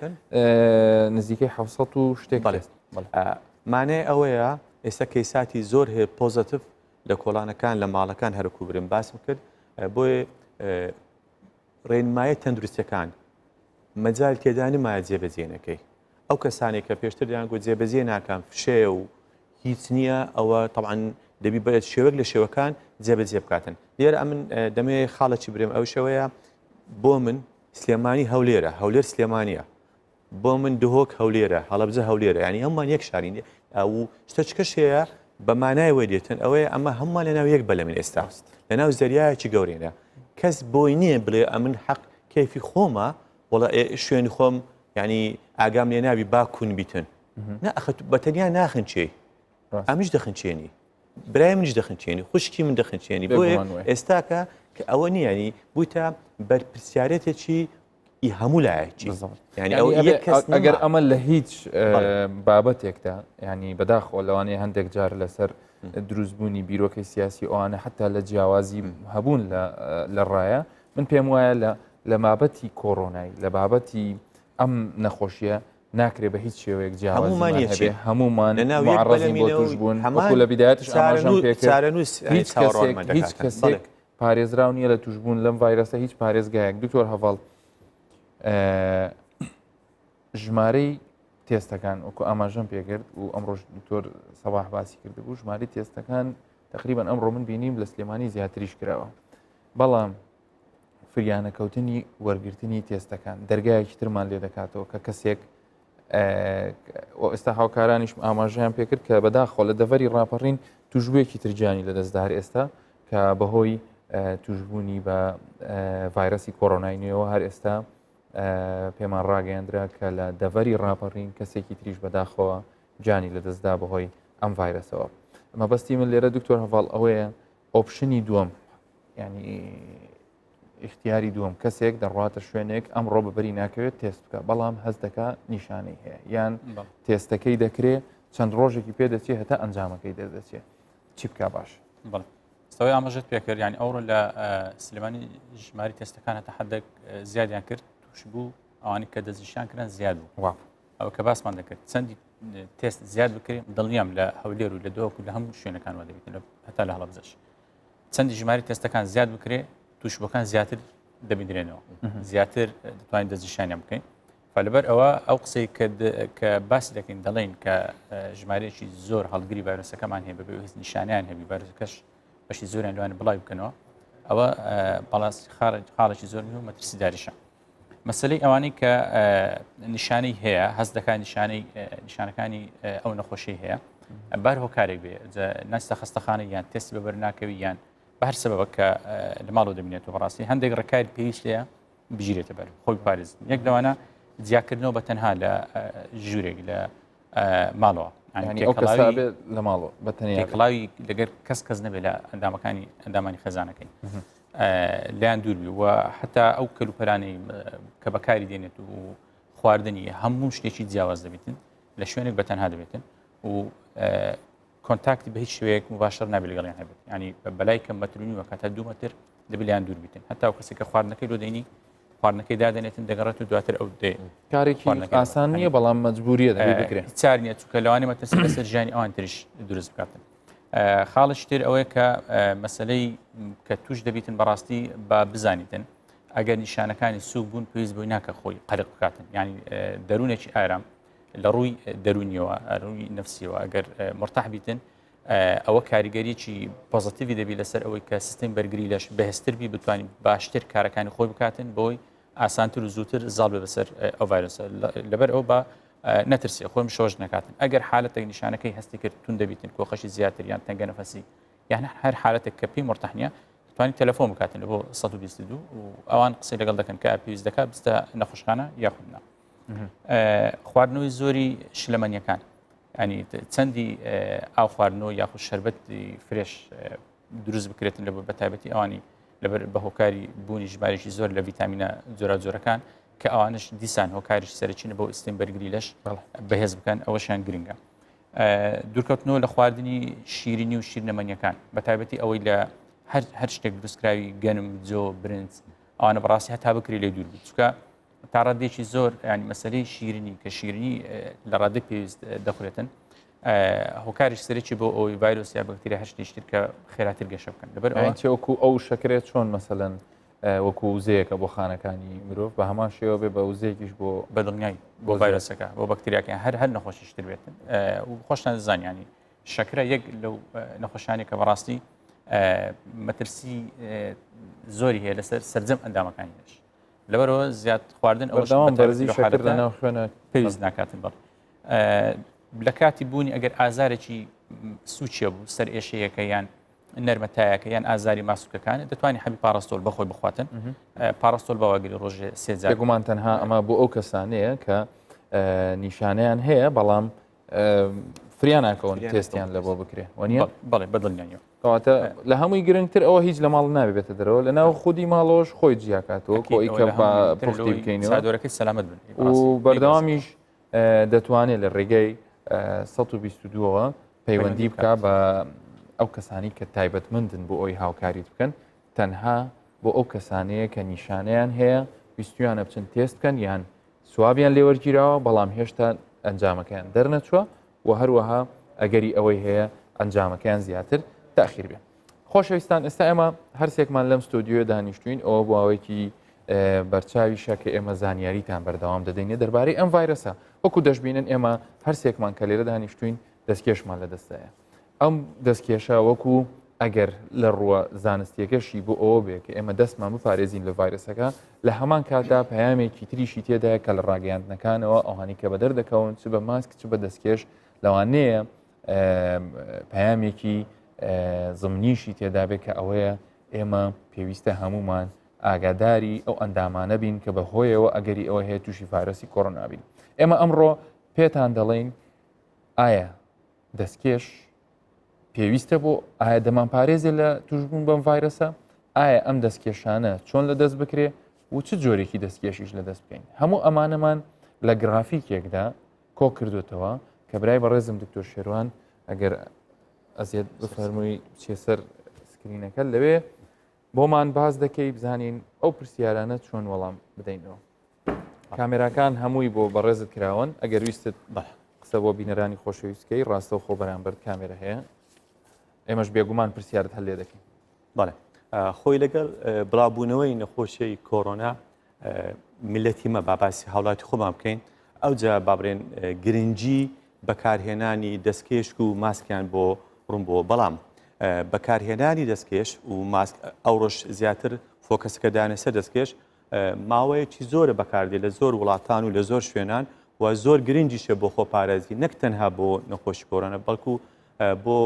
نزیکەی 700 و شتێک مانێ ئەوەیە ئێستا کەیساتی زۆر هەیە پۆزتیڤ لە کۆڵانەکان لە ماڵەکان هەرکوو برم باسم کرد بۆیە ڕێنمایە تەندروستیەکان مەجال تێدانی مایە جێبەجێنەکەی ئەو کەسانی کە پێشتر دەیان گوت جێبەجێ ناکەم فشێ و هیچ نییە ئەوە طبعاً دەبی بێت شێوەک لە شێوەکان جێبەجێ بکاتن لێرە من دەمێ خاڵەکی برێم ئەو شەوەیە بۆ من سلێمانی هەولێر سلێمانیە بۆ من دهۆک هەولێرە هەڵەبجە هەولێرە ینی هەممان یەک شارین و شتەچکەش هەیە بە مانای وە دێتن ئەوەیە ئەمە هەممان لەناو یەک بەلەمین ئێستا لەناو زەریایەکی گەورێنە کەس بۆی نییە بڵێ ئەمن حەق کەیفی خۆمە وڵە شوێنی خۆم ینی ئاگام لێ ناوی با کون بیتن بەتەنیا ناخنچێ ئەمیش دەخنچێنی برای منیش دەخنچێنی خوشکی من دەخنچێنی بۆیە ئێستاکە کە ئەوە نییانی بوویتە بەرپرسیارەتێکی هەموو لایەکی ینی ئەو یەک کەس ئەگەر ئەمە لە هیچ بابەتێکدا ینی بەداخۆ لەوانەیە هەندێک جار لەسەر دروستبوونی بیرۆکەی سیاسی ئەوانە حتا لە جیاوازی هەبوون لە ڕایە من پێم وایە لە بابەتی کۆڕۆنایی لە بابەتی ئەم نەخۆشیە ناکرێ بە هیچ شێوەیەک جیاوازی هەبێ هەمومان معڕەزین بۆ توش بوون وەکو لە بیدایەتش ئاماژەم پێکرد هیچ کەسێک پارێزراو نییە لە توشبوون لەم ڤایرۆسە هیچ پارێزگایەک دکتۆر هەڤاڵ ژمارەی تێستەکان وەکو ئاماژەم پێکرد و ئەمڕۆژ دکتۆر سەباح باسی کردبوو ژمارەی تێستەکان تقریبان ئەمڕۆ من بینیم لە سلێمانی زیاتریش کراوە بەڵام فریانەکەوتنی وەرگرتنی تێستەکان دەرگایەکی ترمان لێ دەکاتەوە کە کەسێک ئێستا هاوکارانیش ئاماژەیان پێکرد کە بەداخۆ لە دەڤەری ڕاپەڕین توژبوویەکی ترجانی لەدەستدار ئێستا کە بەهۆی توژبوونی بە ڤایرۆسی کۆڕۆنای نوێەوە هەر ئێستا پێمان ڕاگەیاندرا کە لە دەڤەری ڕاپەڕین کەسێکی تریش بەداخەوە جانی لەدەستدا بەهۆی ئەم ڤایرۆسەوە مەبەستی من لێرە دکتۆر هەڤاڵ ئەوەیە ئۆپشنی دووەم ینی اختیاری دووەم کەسێک دەڕاتە شوێنێک ئەمڕۆ بەبەری ناکەوێت تێست بکە بەڵام هەز دەکا نیشانەی هەیە یان تێستەکەی دەکرێت چەند ڕۆژێکی پێ دەچێت هەتا ئەنجامەکەی دەردەچێت چی بکە باش سەوەی ئاماژەت پێکرد ینی ئەوڕۆ لە سلێمانی ژماری تێستەکان هەتا حدێک زیادیان کرد توش بوو ئەوانی کە دەستنیشان کردن زیاد بوو ئەوە کە باسمان دەکرد چەندی تێست زیاد بکرێت دڵنیام لە هەولێر و لە دۆکو لە هەموو شوێنەکانەوە دەبێت هەتا لە هەڵەبجەش چەندی ژماری تێستەکان زیاد بکرێت توشبەکان زیاتر دەبیدرێنەوە زیاتر دەتوانین دەستنیشانیان بکەین لەبەر ئەوە ئەو قسەی کە باسی دەکەین دەڵێن کە ژمارەیەکی زۆر هەڵگری ڤایرۆسەکەمان هەیە بەبێ نیشانیان هەبی ڤایرۆسەکەش بەشی زۆریان لەوانە بڵاو بکەنەوە ئەوە بەڵاستی خاڵێکی زۆر و مەترسیداریشە مەسلەی ئەوانەی کە نیشانەی هەیە هەست دەکات نیشانەکانی ئەو نەخۆشی هەیە بار هۆکارێک بێ ناستە خەستەخانە یان تێستی بەبەر ناکەوی یان بە هەر سەبەبە کە لە ماڵەوە دەبینێتەوە بەڕاستی هەندێک ڕێکاری پێویست لەیە بژیرێتە بەر خۆی پارێزن یەک لەوانە جیاکردنەوە بە تەنها لە ژوورێک لە ماڵەوە ئەو کەسا بێت لە ماڵەوە بە تەنیا کڵاوی لەگەر کەس نەبێت لە ئەندامانی خەزانەکەی لیان دووربی و حتا ئەو کەلوپەرانەی کە بەکاری دێنێت و خواردنی هەموو شتێکی جیاواز دەبێتن لە شوێنێک بە تەنها دەبێتن و کۆنتاکتی بە هیچ شوەیەک مباشر نابێت لەگەڵیان هەبێت ینی بەلای کەم مەترونی وە کاتە 2 مەتر دەبێت لیان دوور بیتن هەتا ئەو کەسێک کە خواردنەکەی لۆ دەینی خواردنەکەی دادێنێتن دەگەڕێت و دواتر ئەو دێ کارێکی ئاسان نییە بەڵام مەجبوریە دەبێت بکرێت چار نییە چووکە لەوانێ مەترسی لەسەر ژیانی ئەوان تریش دروست بکاتن خاڵش تر ئەوەیە کە مەسلەی کە توش دەبیتن بەڕاستی بە بزانیتن ئەگەر نیشانەکانی سوک بوون پێویست بۆی ناکە خۆی قەرق بکاتن ینی دەروونێکی ئارام لە ڕووی دەرونیەوە ڕووی نفسیەوە ئەگەر مرتاح بیتن ئەوە کاریگەریی پۆزیتیوی دەبی لەسەر ئەوەی کە سیستم بەرگری لەش بەهێزتر بی بتوانین باشتر کارەکانی خۆی بکاتن بۆی ئاسانتر و زووتر زاڵ بێ بەسەر ئەو ڤایرۆسە لەبەر ئەو بە نەترسی خۆم شۆژ نکاتن ئەگەر حالەتێک نیشانەکەی هەستی کرد تون دەبیتن کۆخەشی زیاتر یان تەنگە نەفەسی یان هەر حالەتێک کە پێی مرتاح نییە توانین تەلەفۆن بکاتن بۆ 122 و ئەوان قسەی لەگەڵ دەکەن کە پێویست دەکات بستە نەخۆشخانە یاخودنا خواردنەوەی زۆری شلەمەنیەکان ینی چەندی ئاو خواردنەوە یاخود شەربەتی فرێش دروست بکرێتن لە بە تایبەتی ئەوانی لەبەر بە هۆکاری بوونی ژمارێکی زۆر لە ڤیتامینە جۆرەکان کە ئەوانش دیسان هۆکاریش سەرچینە بۆ ئیسیستم بەرگری لەش بەهێز بکەن ئەوەشیان گرنگە دوورکەوتنەوە لە خواردنی شیرینی و شیرنەمەنیەکان بە تایبەتی ئەوەی لە هەر شتێک دروستکراوی گەنم جۆ برنج ئەوانە بەڕاستی هەتا بکری لێ دوور بێت چونکە تا ڕادێکی زۆر ینی مەسەلەی شیرینی کە شیرینی لە ڕادە پێویست دەخورێتن هۆکاریش سەرێکی بۆ ئەوی ڤایرۆس یا بەکتریا هەر شتێکی کە خێراتر گەشە بکەن لەبەر وەکو ئەو شەکرێت چۆن مەسەلەن وەکو وزەیەکە بۆ خانەکانی مرۆڤ بە هەمان شێوە بێ بە وزەیەکیش بۆ بەدڵنیای بۆ ڤایرۆسەکە بۆ بەکتریاکەیان هەر نەخۆشیشتر بێتن و خۆشتان دەزانانی شەکرە یەک لەو نەخۆشیانی کە بەڕاستی مەترسی زۆری هەیە لەسەر سەرجەم ئەندامەکانیش لەبەرەوە زیاد خواردن ئەوەش بەرزی شەکر لەناو خوێنە پێویست ناکاتن بەڵ لە کاتی بوونی ئەگەر ئازارێکی سوچیە بوو سەر ئێشەیەکە یان نەرمەتایەکە یان ئازاری ماسوکەکان دەتوانانی حەبی پاراستۆل بەخۆی بخواتن پاراستۆل باواگری ڕۆژێ سێجار گومان تەنها ئەمە بۆ ئەو کەسانەیە کە نیشانەیان هەیە بەڵام فریان ناکەون فریان تێستیان ناکەون لە بۆ بکرێ وەنیە بەڵێ بەدڵنیانیەوە کەواتە لە هەمووی گرنگتر ئەوە هیچ لە ماڵ نابێتە دەرەوە لە ناو خودی ماڵۆش خۆی جیاکاتەوە کۆی کە پختی بکەینەوە سادۆرەکەی سەلامت بن و بەردەوامیش دەتوانێت لە ڕێگەی 122ەوە پەیوەندی بکە بە ئەو کەسانی کە تایبەتمەندن بۆ ئەوی هاوکاریت بکەن تەنها بۆ ئەو کەسانەیە کە نیشانەیان هەیە ویستویانە بچن تێست بکەن یان سوابیان لێوەرگیراوە بەڵام هێشتا ئەنجامەکەیان دەرنەچووە و هەروەها ئەگەری ئەوەی هەیە ئەنجامەکەیان زیاتر تاخیر بێ. خۆشەویستان ئێستا ئێمە هەرسێکمان لەم ستۆدیۆ دانیشتوین ئەوە بۆ ئەوەیەکی بەرچاویشە کە ئێمە زانیاریتان بەردەوام دەدەینێ دەربارەی ئەم ڤایرەسە وەکو دەشبینن ئێمە هەرسێکمان کە لێرە دانیشتوین دەستکێشمان لە دەستایە. ئەم دەستکێشە وەکو ئەگەر لە ڕووە زانستیەکەشی بۆ ئەوە بێ کە ئێمە دەستمان بپارێزین لە ڤایرەسەکە لە هەمان کاتا پەیامێکی تریشی تێدایە کە لە ڕاگەیاندنەکانەوە ئەوانی کە بە دەردەکەون چ بە ماسک چ بە دەستکێش لەوانەیە پەیامێکی زمنیشی تێدا بێت کە ئەوەیە ئێمە پێویستە هەمومان ئاگاداری ئەو ئەندامانە بین کە بەهۆیەوە ئەگەری ئەوە هەیە تووشی ڤایرۆسی کۆڕۆنا بین. ئێمە ئەمڕۆ پێتان دەڵێن ئایا دەستکێش پێویستە بۆ ئایا دەمان پارێزێ لە توشبوون بەم ڤایرەسە؟ ئایا ئەم دەستکێشانە چۆن لە دەست بکرێ و چ جۆرێکی دەستکێشیش لە دەست بکەین؟ هەموو ئەمانەمان لە گرافیکێکدا کۆ کردوتەوە کە برای بەڕێزم دکتۆر شێروان ئەگەر ئەزیێت بفەرمووی چێسەر سکرینەکە لەوێ بۆمان باز دەکەی بزانین ئەو پرسیارانە چۆن وەڵام بدەینەوە. کامێراکان هەمووی بۆ بەڕێزت کراون ئەگەر ویستت قسە بۆ بینەرانی خۆشەویستکەی ڕاستە خۆ بەرامبەر کامێرە هەیە ئێمەش بێگومان پرسیارت هەل لێ دەکەین. بەڵێ خۆی لەگەڵ بڵاوبوونەوەی نەخۆشیی کۆڕۆنا میلەتی مە باسی هاوڵاتی خۆمان بکەین ئەوجا بابرێن گرنگی بەکارهێنانی دەستکێشک و ماسکیان بۆ ڕوون بۆ بەڵام بەکارهێنانی دەستکێش و ماسک ئەوڕۆژ زیاتر فۆکەسکەدانە سەر دەستکێش ماوەیەکی زۆرە بەکاردێ لە زۆر وڵاتان و لە زۆر شوێنان و زۆر گرنگیشە بۆ خۆپارێزی نەک تەنها بۆ نەخۆشی کۆڕۆنا بەڵکو بۆ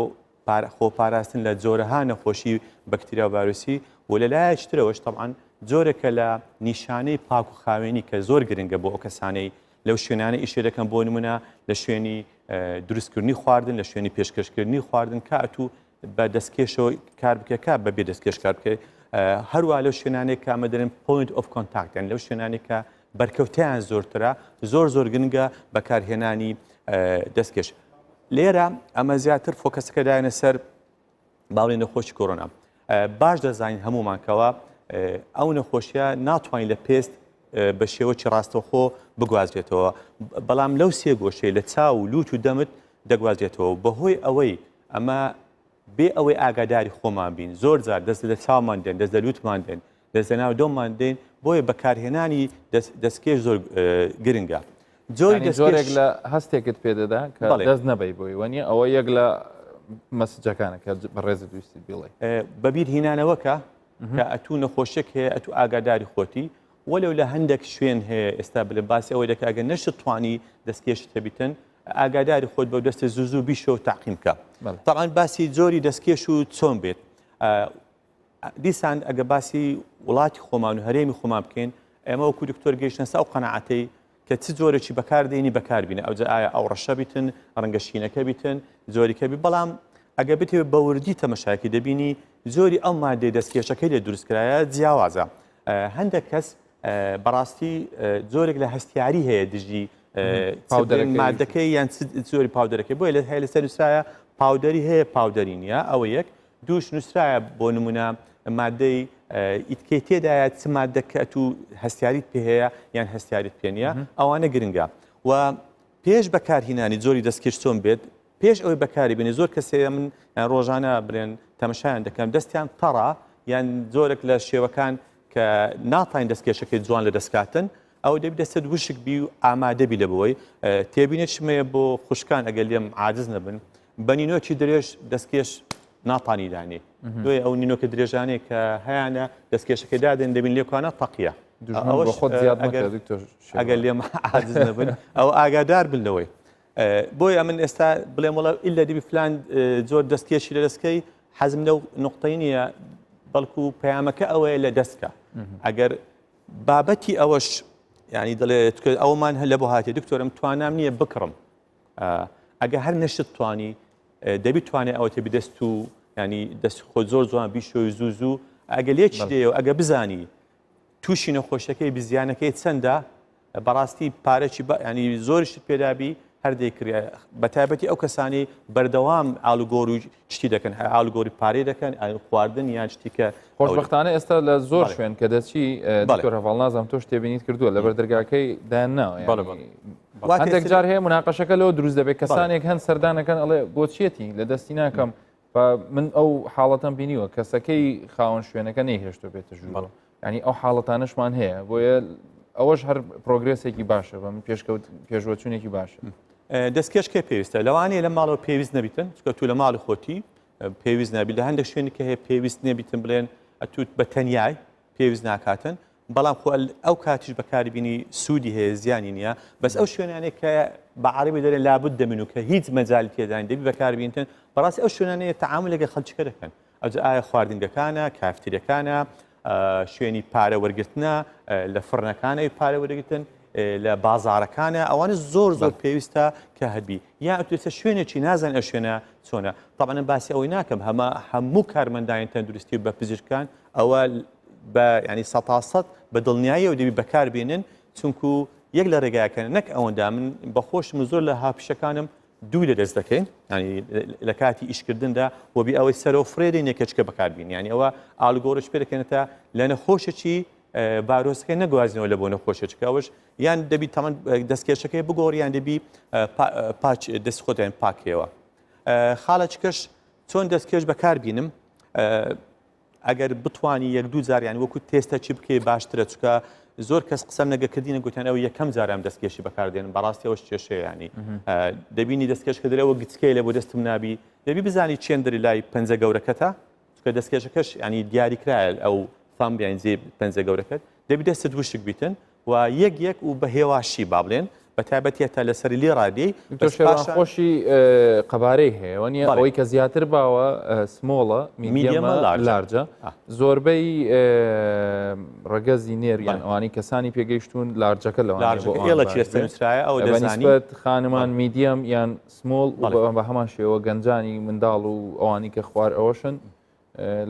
خۆپاراستن لە جۆرەها نەخۆشی بەکتریا و ڤایرۆسی و لەلایەکی ترەوەش تەبعاً جۆرێکە لە نیشانەی پاک و خاوێنی کە زۆر گرنگە بۆ ئەو کەسانەی لەو شوێنانە ئیشێ دەکەن بۆ نمونە لە شوێنی دروستکردنی خواردن لە شوێنی پێشکەشکردنی خواردن کاتوو بە دەستکێشەوە کار بکە بە بێ دەستکێش کار بکە هەروە لەو شوێنانێک کە ئەمە دەرێن پوینت ئۆف کۆنتاکت یان لەو شوێنانێک کە بەرکەوتیان زۆرترە زۆر گرنگە بەکارهێنانی دەستکێش. لێرە ئەمە زیاتر فۆکەسەکە دایەنە سەر باڵی نەخۆشی کۆڕۆنا. باش دەزانین هەمومانکەوە ئەو نەخۆشیە ناتوانین لە پێست بە شێوەی ڕاستەوخۆ بگوازێتەوە بەڵام لەو سێ گۆشەی لە چاو و لوت و دەمت دەگوازێتەوە بەهۆی ئەوەی ئەمە بێ ئەوەی ئاگاداری خۆمان بین زۆر جار دەست لە چاومان دێن دەست لە لوتمان دێن دەست لە ناو دۆمان دێن بۆیە بەکارهێنانی دەستکێش زۆر گرنگە. جۆرێک لە هەستێکت پێدەدا کە دەست نەبەی بۆی وەنیە ئەوە یەک لە مەسجەکانە کە بەڕێزت دوستی بڵێ بەبییر هینانەوەکە کە ئەتوو نەخۆشیێک هەیە ئەتوو ئاگاداری خۆتی وەلو لە هەندێک شوێن هەیە ئێستا بڵێ باسی ئەوەی دەکە ئەگەر نەشتوانی دەستکێشت هەبیتن ئاگاداری خۆت بە دەستە زوو بیشە و تاقیم بکە. تەڵان باسی جۆری دەستکێش و چۆن بێت دیسان ئەگە باسی وڵاتی خۆمان و هەرێمی خۆمان بکەین ئێمە وەکو دکتۆر گەیشتە ئەو قەنەعەتەی کە چ جۆرێکی بەکاردێنی بەکاربینە ئەوجا ئایا ئەو ڕەشە بیتن ڕەنگە شینەکە بیتن زۆریکەبی بەڵام ئەگە بتێ بە وردی تەمەشاکی دەبینی زۆری ئەو مادەی دەستکێشەکەی لێ دروستکرایە جیاوازە. هەندێک کەس بەڕاستی زۆرێک لە هەستیاری هەیە دژی مادەکەی یان زۆری پاودەرەکەی بۆیە هەیە لەسەر نووسرایە پاودەری هەیە پاودەری نییە ئەوە یەک دووش نووسرایە بۆ نمونە مادەی ئیتکەی تێدایە چ مادەکە و هەستیاریت پێ هەیە یان هەستیاریت پێ نییە ئەوانە گرنگە و پێش بەکارهێنانی زۆری دەستکێش چۆن بێت پێش ئەوەی بەکاری بێنێ زۆر کەسێ من ڕۆژانە برێن تەمەشایان دەکەم دەستیان تەڕە یان زۆرێک لە شێوەکان کە ناتوانین دەستکێشەکەی جوان لە دەستکاتن ئەو دەبی دەستت وشک بی و ئامادەبی لە بەوەی تێبینێت شمەیە بۆ خوشکان ئەگەر لێم عاجز نەبن بە نینۆکی درێژ دەستکێش ناتانی دانی دوێ ئەو نینۆکە درێژانەیە کە هەیەە دەستکێشەکەی دادێن دەبین لێکوانە تەقیە ئەگەر لێم عاجز نەبن ئەو ئاگادار بنەوەی بۆی ئەمن ئێستا بڵێم وڵە ئیلا دەبی فلان زۆر دەستکێشی لە دەستکەی حەزم لەو نقطەی نییە بەڵکو پەیامەکە ئەوەیە لە دەستکە ئەگەر بابەتی ئەوەش ینی دەڵێت ئەومان هەل لە بۆ هااتێ دکتۆرم توانام نییە بکڕم ئەگە هەر نەشت توانی دەبی توانێت ئەوەتە بدەست و ینی دەست خۆ زۆر جوان بیشۆی زوو ئەگە لێکی دێ و ئەگە بزانی تووشی نەخۆشەکەی بزیانەکەی چەندە بەڕاستی پارێکی ینی زۆرشت پێدابی هەردەی کرد بە تایبەتی ئەو کەسانی بەردەوام ئالوگۆڕ و شتی دەکەن ئالوگۆری پارێ دەکەن خواردن یان شتی کە خۆشبەختانە ئێستا لە زۆر شوێن کە دەچی دکتۆر هەواڵ نازانم تۆ شتێبینیت کردووە لەبەر دەرگاکەی دایانناوە هەندێک جار هەیە مناقەشەکە لەوە دروست دەبێت کەسانێک هەند سەردانەکەن ئەڵێ بۆچیەتی لە دەستی ناکەم من ئەو حاڵەتەم بینیوە کەسەکەی خاوەن شوێنەکە نەیهێشتۆ بێتە ژوور ینی ئەو حاڵەتانەشمان هەیە بۆیە ئەوەش هەر پرۆگرێسێکی باشە بە من پێشوەچوونێکی باشە دەستکێشکە پێویستە لەوانەیە لە ماڵەوە پێویست نەبیتن چکە تو لە ماڵی خۆتی پێویست نابی لە هەندێک شوێنی کە هەیە پێویست نەبیتن بڵێن ئەتوت بە تەنیای پێویست ناکاتن بەڵام خۆ ئەو کاتیش بەکاربیینی سوودی هەیە زیانی نییە بەس ئەو شوێنانەیە کە بە عەرەبی دەرێن لابد دەمن و کە هیچ مەجالی تێدان دەبی بەکاربیێنن بەڕاستی ئەو شوێنانەیە تەعامل لەگەڵ خەڵکیەکە دەکەن ئەوجا ئایا خواردنگەکانە کافتریەکانە شوێنی پارە وەرگرتنە لە فڕنەکانەی پارە وەرگتن لە بازارەکانە ئەوانە زۆر پێویستە کە هەبی یا ئەتوێتە شوێنێکی نازان ئەو شوێنە چۆنە طبعاً باسی ئەوەی ناکەم هەموو کارمەندایان تەندروستی و بە پزیشکان ئەوە بە ینی 100% بە دڵنیایی و دەبی بەکاربێنن چونکو یەک لە ڕێگایەکەن نەک ئەوەندا من بەخۆشم زۆر لە هاپیشەکانم دوو لە دەست دەکەین ینی لە کاتی ئیشکردندا بۆبی ئەوەی سەرەوە فرێدەی نێکەچکە بەکاربین ینی ئەوە ئالگۆڕش پێ دەکەنێتە لە نەخۆشێکی ڤایرۆسەکەی نەگوازنەوە لە بۆ نەخۆشەکەەوەش یان دەبی تەمەەن دەستکێشەکەی بگۆڕ یان دەبی پاچ دەستخۆتیان پاکەوە خاڵەچکەش چۆن دەستکێش بەکاربینم ئەگەر بتوانی یەک دوو جاریان وەکو تێستە چی بکەی باشترە چکە زۆر کەس قسەم نەگەکردینە گوتیان ئەو یەکەم جارام دەستکێشی بەکاردێن بەڕاستی ئەوش کێشەیە ینی دەبینی دەستکێش کە دەرەوە گچکەی لە بۆ دەستم نابی دەبی بزانی چێندری لای پەنجە گەورەکەتە چکە دەستکێشەکەش ینی دیاریکرایە ئەو فام بیان زێ پەنجە گەورەکەت دەبی دەستت وشک بیتن و یەک و بە هێواشی با بڵێن بە تایبەتی تا لەسەری لێ ڕادی خۆشی قەبارەی هەیە وەنیە ئەوەی کە زیاتر باوە سمۆڵە میدیەمە لارجە زۆربەی ڕەگەزی نێریان ئەوانی کەسانی پێگەیشتون لارجەکە لەوانێڵەکیێسترایە ئەو دەزانیت خانمان میدیەم یان سمۆڵ بە هەمان شێوە گەنجانی منداڵ و ئەوانی کە خوار ئەوەشن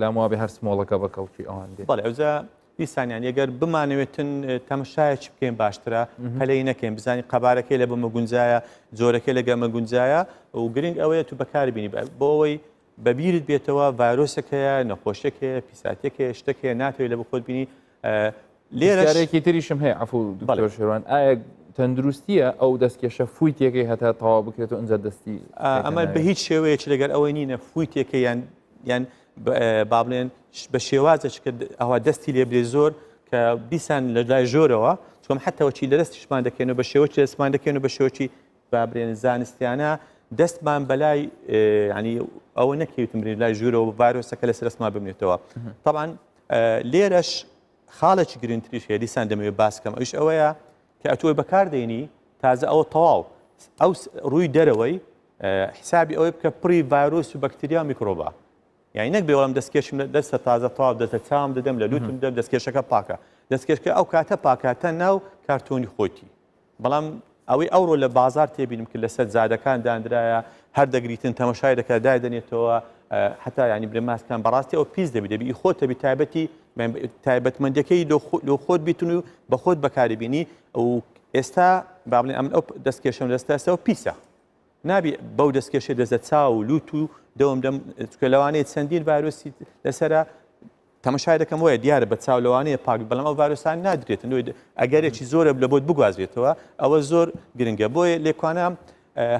لاموا بێ هەر سمۆڵەکە بە کەڵکی ئەوان دێ بەڵێ ئەوجا دیسانیان ئەگەر بمانەوێتن تەمەشایەکی بکەین باشترە هەلەی نەکەین بزانین قەبارەکەی لە بەمە گونجایە جۆرەکەی لە گەمە گونجایە و گرنگ ئەوەیە تو بەکاربینی بۆ ئەوەی بەبیرت بێتەوە ڤایرۆسەکەیە نەخۆشیەکەیە پیساتێکەیە شتێکەیە ناتوێت لە بخۆت بینی لێرەێکی تریشم هەیە عفو دکتۆر شێروان ئایا تەندروستیە ئەو دەستکێشە فویتێکی هەتا تەواو بکرێتەوە ئەنجا دەستی ئەمە بە هیچ شێوەیەکی لەگەر ئەوەی نینە فویتێکە یان با بڵێن بە شێوازە ئەوە دەستی لێ برێ زۆر کە بیسان لە لای ژۆرەوە چۆم حتەوەچی لە دەستیشمان دەکەنەوە بە شێوەی دەستمان دەکەنەوە بە شێوەی با برێن زانستیانە دەستمان بەلای ینی ئەوە نەکەوتم برێن لای ژوورەوە ڤایرۆسەکە لەسەر دەستمان ببنێتەوە طبعاً لێرەش خاڵێکی گرنگتریش هەیە دیسان دەمەوێت باسکەم ئەوش ئەوەیە کە ئەتوی بەکاردێنی تازە ئەوە تەواو ئەو ڕووی دەرەوەی حسابی ئەوەی بکە پڕی ڤایرۆس و بەکتریا و میکرۆبە یعنی نەک بێ وەڵام دەستکێشم دەستە تازە تەواو دەتە چاوم دەدەم لە لوتم دەم دەستکێشەکە پاکە دەستکێشکە ئەو کاتە پاکاتە ناو کارتۆنی خۆتی بەڵام ئەوەی ئەوڕۆ لە بازار تێبینم کە لەسەر زادەکان دانرایە هەر دەگریتن تەمەشای دەکات دادەنێتەوە حتا ینی برێماسکان بەڕاستی ئەو پیس دەبی دەبی خۆتە بی تایبەتمەندەکەی لۆ خۆت بیتون و بە خۆت بەکاربینی ئەو ئێستا با بڵێن ئەم ئەو دەستکێشم دەستەوە پیسە نابی بەو دەستکێشێ دەزە چاو و لوت و دەوم دەم لەوانەیە چەندین ڤایرۆسی لەسرە تەمەشای دەکەم وایە دیارە بە چاو لەوانەیە پاک بەڵام ئەو ڤایرۆسان نادرێتن ئەگەرێکی زۆرە لە بۆت بگوازرێتەوە ئەوە زۆر گرنگە بۆیە لێکوانە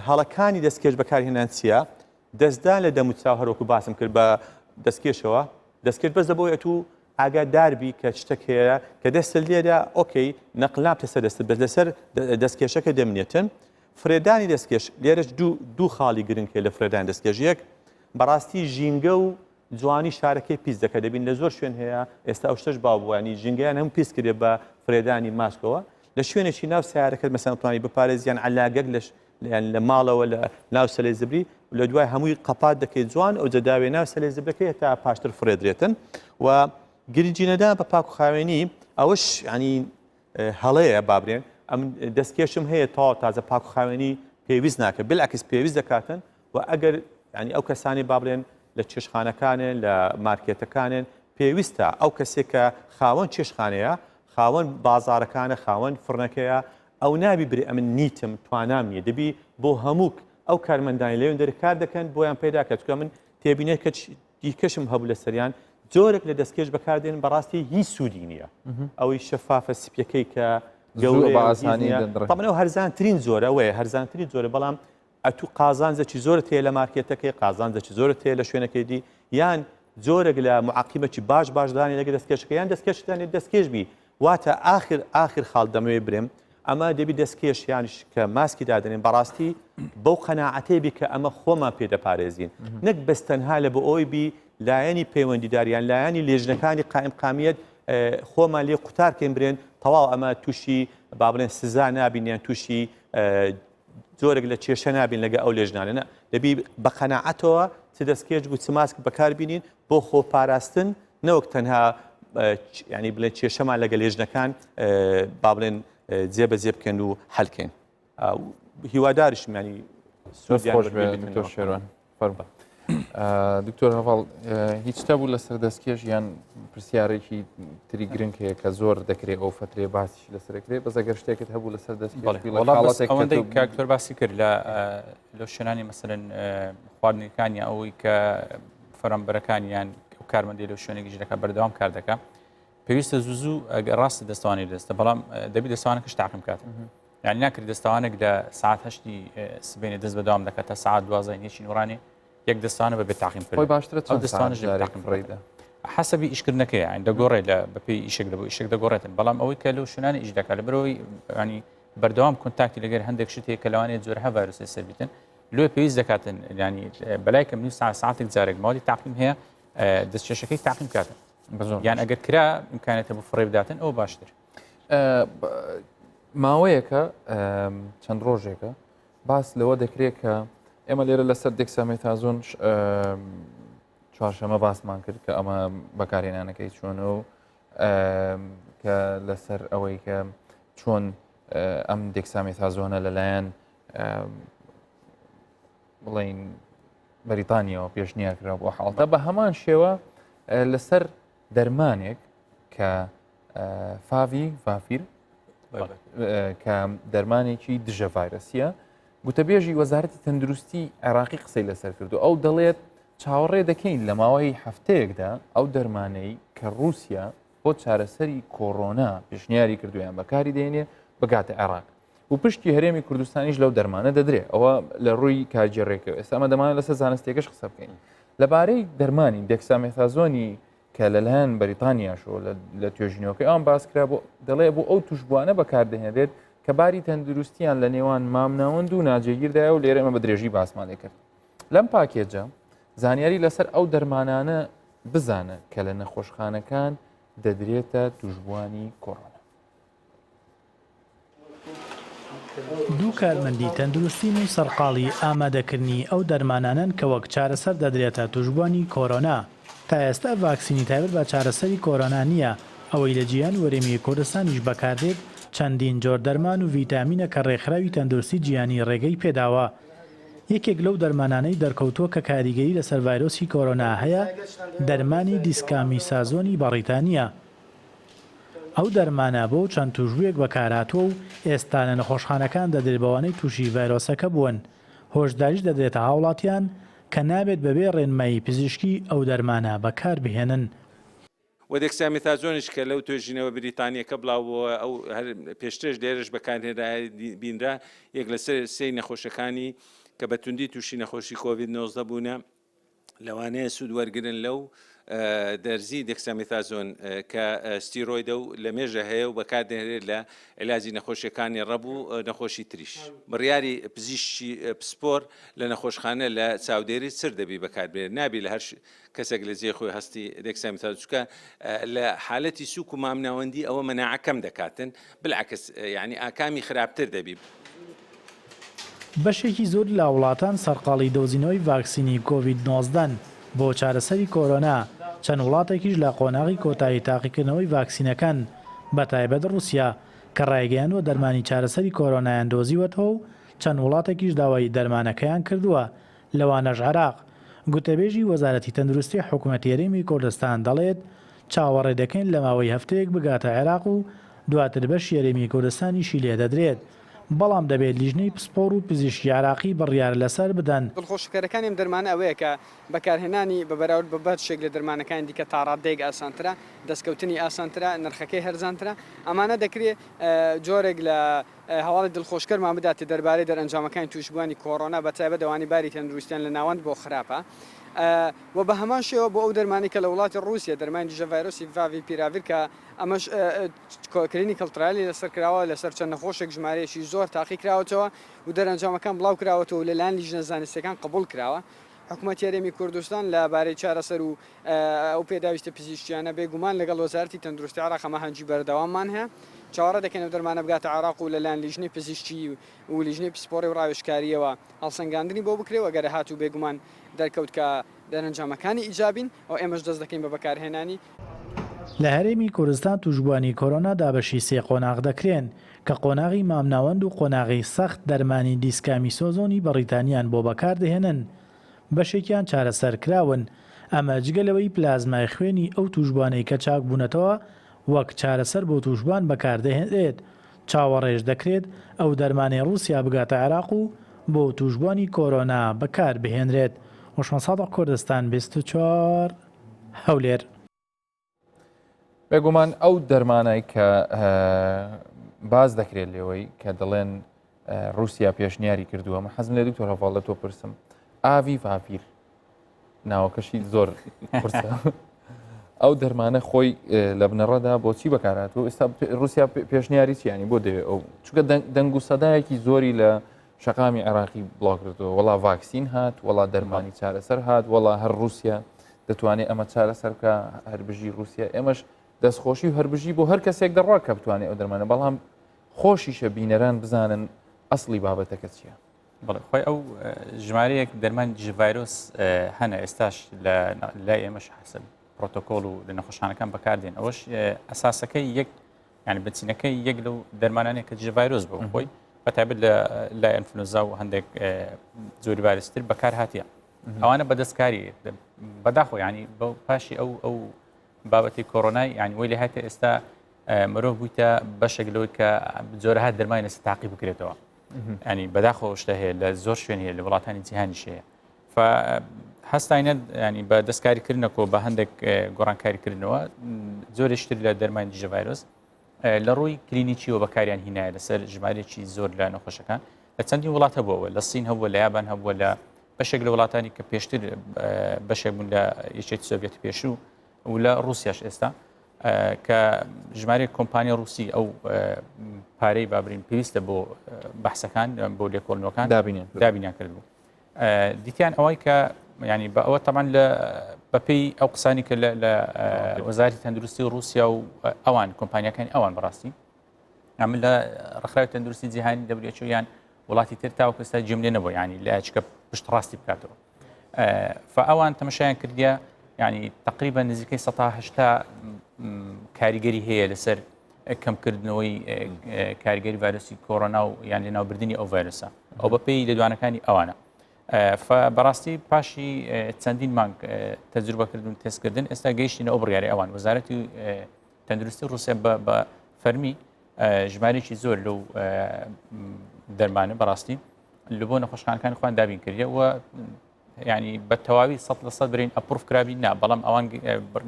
هەڵەکانی دەستکێش بەکارهێنان چییە دەستدان لە دەم و چاو هەروەکو باسم کرد بە دەستکێشەوە دەستکێش بەس دەبۆیە تو ئاگاداربی کە شتێک هەیە کە دەستە لێدا ئۆکەی نەقلاب لەسەر دەست بەس لەسەر دەستکێشەکە دەمنێتن فرێدانی دەستکێش لێرەش دوو خاڵی گرنگکە لە فرێدان دەستکێش یەک بەڕاستی ژینگە و جوانی شارەکەی پیس دەکە دەبین لە زۆر شوێن هەیە ئێستا ئەو شتەش باوبووانی ژینگەیان هەم پیس کردێ بە فرێدانی ماسکەوە لە شوێنێکی ناو سیارەکەت مەسەن توانی بپارێزیان علاگەک لە ماڵەوە لە ناو سەلەی زبری و لە دوای هەمووی قەپات دەکەیت جوان ئەو جەداوێ ناو سەلەی زبرەکەی تا پاشتر فرێدرێتن و گرنجینەدا بە پاک و خاوێنی ئەوەش ینی هەڵەیە بابرێن ئەم دەستکێشم هەیە تەواو تازە پاک و خاوێنی پێویست ناکە بلعکس پێویست دەکاتن و ئەگەر ینی ئەو کەسانی با بڵێن لە چێشخانەکانن لە مارکێتەکانن پێویستە ئەو کەسێک کە خاوەن چێشخانەیە خاوەن بازارەکانە خاوەن فرنەکەیە ئەو نابی برێ ئەمن نیتم توانام نییە دەبی بۆ هەموو ئەو کارمەندانی لەوێن دەرکار دەکەن بۆیان پیدا کەچکە من تێبینێت کە دیکەشم هەبوو لە سەریان جۆرێک لە دەستکێش بەکاردێن بەڕاستی هیچ سوودی نییە ئەوەی شەفافە سپیەکەی کە گەورەو هەرزانترین زۆرە وەیە هەرزانترین زۆرە بەڵام ئەتو قازانجێکی زۆرت هەیە لە مارکێتەکەی قازانجێکی زۆرت هەیە لە شوێنەکەی دی یان جۆرێک لە معقیمەکی باشدانی لەگە دەستکێشەکە یان دەستکێشدانی دەستکێشبی واتە آخر خاڵ دەمەوێ برێم ئەمە دەبی دەستکێش یانش کە ماسکی دادنێن بەڕاستی بەو قەناعەتەی بی کە ئەمە خۆمان پێدەپارێزین نەک بەستەنها لە بۆ ئەوی بی لایەنی پەیوەندیداریان لایەنی لێژنەکانی قائمقامیەت خۆمان لێ قوتارکەین برێن تەواو ئەمە تووشی با بڵێن سزا نابینیان تووشی زۆرێک لە کێشە نابین لەگە ئەو لێژنانە دەبی بە قەناعەتەوە چ دەستکێش بوو چ ماسک بەکاربینین بۆ خۆپاراستن نەوەک تەنها ینی بڵێن کێشەمان لەگە لێژنەکان با بڵێن جێبەجێ بکەن و هەڵکەین هیواداریشم ینی دکتۆر شێروان فەرمە دکتۆر هەڤاڵ هیچ شتە بوو لەسەر دەستکێش یان پرسیارێکی تری گرنگ هەیە کە زۆر دەکرێت ئەو فترێ باسیش لەسەرکرێت بەزەگەر شتێکت هەبوو لەسەر دەستکێشەوەندەی کاکتۆر باسی کرد لە شوێنانی مەسەرەن خواردنەکانی ئەوەی کە فەرەمبەرەکانیان و کارمەندی لەو شوێنێکی ژەکە بەردەوام کار دەکات پێویستە زوو ڕاستی دەستوانی دەستە بەڵام دەبی دەستوانەکەش تاقیم کاتن یعنی ناکرد دەستوانێک لە ساعت هەشتی سبێنێ دەست بەدەوام دەکات تا ساعت 12 نێچی نورانی یەک دەستانە بەبێ تاقیم کرد باشترە دەستوانش ڕێدا حەسەبی ئیشکردنەکەی عین دەگۆڕێ لە بەپێی ئیشێک لە بۆ ئیشێک دەگۆڕێتن بەڵام ئەوەی کە لەو شوێنانی ئیش دەکات لە بەرەوەی ینی بەردەوام کۆنتاکتی لەگەر هەندێک شتێک کە لەوانەیە زۆر هەڤایرۆسی سەربیتن لێ پێویست دەکاتن ینی بەلای کەم ساعتێک جارێک ماڵی تاقیم هەیە دەستکێشەکەی تاقیم کاتن یان ئەگەر کرا ئیمکانێتە بۆ فڕێ بداتن ئەو باشتر ماوەیەکە چەند ڕۆژێکە باس لەوە دەکرێت کە ئێمە لێرە لەسەر دێکسامێتازۆن چوارشەمە باسمان کرد کە ئەمە بەکارهێنانەکەی چۆنە و کە لەسەر ئەوەی کە چۆن ئەم دێکسامێتازۆنە لەلایەن بڵین بەریتانیەوە پێشنیارکرا بۆ حاڵتە بە هەمان شێوە لەسەر دەرمانێک کە ڤافیر کە دەرمانێکی دژە ڤایرەسیە گوتەبێژی وەزارەتی تەندروستی عێراقی قسەی لەسەر کردو ئەو دەڵێت چاوەڕێ دەکەین لە ماوەی هەفتەیەکدا ئەو دەرمانەی کە رووسیا بۆ چارەسەری کۆڕۆنا پێشنیاری کردویان بەکاری دێنێ بگاتە عێراق و پشتی هەرێمی کوردستانیش لەو دەرمانە دەدرێت ئەوە لە ڕووی کارگێڕێکەوە ئێستا ئەمە دەمانێت لەسەر زانستێکەش قسە بکەین لەبارەی دەرمانی دێکسامێتازۆنی کە لەلایەن بەریتانیاشەوە لە توێژینەوەکەی ئەوان باسکرا بۆ دەڵێ بۆ ئەو توشبوانە بەکاردەهێنرێت کە باری تەندروستیان لە نێوان مامناوەند و ناجێگیردایە و لێرە ئەمە بە درێژی باسمان لێ کرد لەم پاکێجە زانیاری لەسەر ئەو دەرمانانە بزانە کە لە نەخۆشخانەکان دەدرێتە توشبوانی کۆڕۆنا. دوو کارمەندی تەندروستین و سەرقاڵی ئامادەکردنی ئەو دەرمانانن کە وەک چارەسەر دەدرێتە توشبوانی کۆرۆنا تا ئێستا ڤاکسینی تایبەت بە چارەسەری کۆرۆنا نییە ئەوەی لە جیهان وەرێمی کوردستانیش بەکاردێت چەندین جۆر دەرمان و ڤیتامینە کە ڕێکخراوی تەندروستی جیهانی ڕێگەی پێداوە یەکێک لەو دەرمانانەی دەرکەوتووە کە کاریگەری لەسەر ڤایرۆسی کۆرۆنا هەیە دەرمانی دیسکامیسازۆنی بەڕیتانیە ئەو دەرمانە بۆ چەند توژبوویەک بەکارهاتووە و ئێستا لە نەخۆشخانەکان دەدرێبەوەی تووشی ڤایرۆسەکە بوون هۆشداریش دەدرێتە هاوڵاتیان کە نابێت بەبێ ڕێنمایی پزیشکی ئەو دەرمانە بەکار بهێنن و دێکسامێتازۆنیش کە لەو توێژینەوە بریتانیەکە بڵاوەوە ئەو پێشترش لێرەش بەکارهێنرا بینرا یەک لەسەر سێی نەخۆشەکانی کە بەتوندی تووشی نەخۆشی کۆڤید-19 بوونە لەوانەیە سوود وەرگرن لەو دەرزی دێکسامێتازۆن کە ستیرۆیدە و لە مێژە هەیە و بەکاردێنرێت لە علاجی نەخۆشیەکانی ڕەبوو نەخۆشی تریش بڕیاری پزیشکی پسپۆر لە نەخۆشخانە لە چاودێری سر دەبی بەکاربێت نابی لە هەر کەسێک لە جێ خۆی هەستی دێکسامێتازۆنکە لە حالەتی سووک و مامناوەندی ئەوە مەناعەکەم دەکاتن بالعکس یعنی ئاکامی خراپتر دەبی بەشێکی زۆر لە وڵاتان سەرقاڵی دۆزینەوەی ڤاکسینی کۆڤید-19 بۆ چارەسەری کۆرۆنا چەند وڵاتێکیش لە قۆناغی کۆتایی تاقیکردنەوەی ڤاکسینەکان بە تایبەت رووسیا کە ڕایگەیانوە دەرمانی چارەسەری کۆرۆنایان دۆزیوەتەوە و چەند وڵاتێکیش داوای دەرمانەکەیان کردووە لەوانەش عێراق. گوتەبێژی وەزارەتی تەندروستی حکوومەتی هەرێمی کوردستان دەڵێت چاوەڕێ دەکەین لە ماوەی هەفتەیەک بگاتە عێراق و دواتر بەشی هەرێمی کوردستانیشی لێ دەدرێت. بەڵام دەبێت لیژنەی پسپۆڕ و پزیشکی عێراقی بڕیار لەسەر بدەن. دڵخۆشکەرەکانیم دەرمانە ئەوەیە کە بەکارهێنانی بەبەراورد بە بەشێک لە دەرمانەکانی دیکە تا ڕادێک ئاسانترە، دەستکەوتنی ئاسانترە، نرخەکەی هەرزانترە. ئەمانە دەکرێت جۆرێک لە هەواڵی دڵخۆشکەرمان بداتێت دەربارەی دەرئەنجامەکانی توشبوانی کۆڕۆنا بەتایبەت دەوانی باری تەندروستیان لە ناوەند بۆ خراپە. و بە هەمان شێوە بۆ ئەو دەرمانی کە لە وڵاتی ڕوسیا دەرمانی دیژە ڤایرۆسی ڤاڤی پیراڤیر کە ئەمەش کلینیکەل ترایلی لەسەر کراوە لەسەر چەند نەخۆشێک ژمارەیەکی زۆر تاقی کراوەتەوە و دەرئەنجامەکان بڵاو کراوەتەوە و لەلایەن لیژنە زانستیەکان قبول کراوە. حکوومەتی هەرێمی کوردستان لەبارەی چارەسەر و ئەو پێداویستە پزیشکیانە بێگومان لەگەڵ وەزارەتی تەندروستی عێراق ئەمە هەنجی بەردەواممان هەیە. چاوەڕە دەکەین دەرمانە بگاتە عێراق و لەلایەن لیژنەی پزیشکی و لیژنەی پسپۆڕی و ڕاوێژکاریەوە هەڵسەنگاندنی بۆ بکرێت وەگەرە هاتوو بێگومان دەرکەوت کە دەرەنجامەکانی ئیجابین ئەو ئێمەش دەست دەکەین بە بەکارهێنانی. لە هەرێمی کوردستان توشبوانی کۆرۆنا دابەشی سێ قۆناغ دەکرێن کە قۆناغی مامناوەند و قۆناغی سەخت دەرمانی دیسکامیسۆزۆنی بەڕیتانیان بۆ بەکاردەهێنن. بەشێکیان چارەسەر کراون. ئەمە جگەلەوەی پلازمای خوێنی ئەو توشبوانەی کە چاک بوونەتەوە وەک چارەسەر بۆ توشبوان بەکاردەهێنرێت. چاوەڕێژ دەکرێت ئەو دەرمانی ڕوسیا بگاتە عێراق و بۆ توشبوانی کۆرۆنا بەکار بهێنرێت. وشمەساڵە کوردستان 24 هەولێر. بێگومان ئەو دەرمانای کە باز دەکرێت لێەوەی کە دەڵێن رووسیا پێشنیاری کردووە. من حەزم لێ دکتۆر هەواڵ لە تۆ پرسم ئاوی ڤاڤیر ناوەکەشی زۆر پرسە ئەو دەرمانە خۆی لە بنەڕەدا بۆچی بەکارهاتوە ئێستا رووسیا پێشنیاری چیانی بۆ دەوێت ئەو چونکە دەنگ و سەدایەکی زۆری لە شەقامی عێراقی بڵاوکردەوە وڵا ڤاکسین هات وڵا دەرمانی چارەسەر هات وڵا هەر رووسیا دەتوانێت ئەمە چارەسەر بکە هەربژی رووسیا ئێمەش دەستخۆشی و هەربژی بۆ هەر کەسێک دەڕوا کە بتوانێت ئەو دەرمانە بەڵام خۆشیشە بینەران بزانن ئەسڵی بابەتەکە چییە. بڵێ خۆی ئەو ژمارەیەک دەرمان ڤایرۆس هەنە ئێستاش لای ئێمەش حسب پرۆتۆکۆل و لە نەخۆشخانەکان بەکاردێن ئەوەش ئەساسەکەی یەک یعنی بنچینەکەی یەک لەو دەرمانانێک کە ڤایرۆس بۆ خۆی بەتایبەت لە ئەنفلۆنزا و هەندێک زۆری ڤایرۆستر بەکار هاتیە ئەوانە بەدەستکاری بەداخۆ ینی بە پاشی ئەو بابەتی کۆڕۆنای ینی وەی لە هاتە ئێستا مرۆڤ بوویتە بەشێک لەوەی کە جۆرەهات دەرمانی لەسەر تاقی بکرێتەوە ینی بەداخۆ شتە هەیە لە زۆر شوێن هەیە لە وڵاتانی جیهانیش هەیە هەستاینە ینی بە دەستکاریکردنەوە بە هەندێک گۆڕانکاریکردنەوە زۆرشتر لە دەرمانی دیژە ڤایرۆس لە ڕووی کلینیکیەوە بەکاریان هینایە لەسەر ژمارەیەکی زۆر لە نەخۆشەکان لە چەندی وڵات هەبووەوە لە سین هەبووە لە یابان هەبووە لە بەشێک لە وڵاتانی کە پێشتر بەشێک بوون لە یەکێتی سۆڤێتی پێشوو و لە رووسیاش ئێستا کە ژمارە کۆمپانیای رووسی ئەو پارەی بابرین پێویستە بۆ بەحسەکان بۆ لێکۆڵنەوەکان دابینیان کردبوو. دیتیان ئەوەی کە ینی بە ئەوە تەمان لە بەپێی ئەو قسانی کە لە وەزارەتی تەندروستی رووسیا و ئەوان کۆمپانیەکانی ئەوان بەڕاستی ئەمە لە ڕێکخراوی تەندروستی جیهانی WHO یان وڵاتی تر تاوەکو ئێستا جێم لێ نەبووە ینی لە چکە پشت ڕاستی بکاتەوە. ئەوان تەمەشایان کردیە ینی تقریبا نزیکەی 180 کاریگەری هەیە لەسەر کەمکردنەوەی کاریگەری ڤایرۆسی کۆڕۆنا و یان لێناوبردننی ئەو ڤایرۆسە ئەو بەپێی لێدوانەکانی ئەوانە. بەڕاستی پاشی چەندین مانگ تەجروبەکردن تێستکردن ئێستا گەیشتینە ئەو بڕیاری ئەوان وەزارەتی تەندروستی رووسیا بە فەرمی ژمارەیەکی زۆر لەو دەرمانە بەڕاستی لە بۆ نەخۆشخانەکانی خۆیان دابین کردە و ینی بە تەواوی 100% برین ئەپڕوف کرابی نا بەڵام ئەوان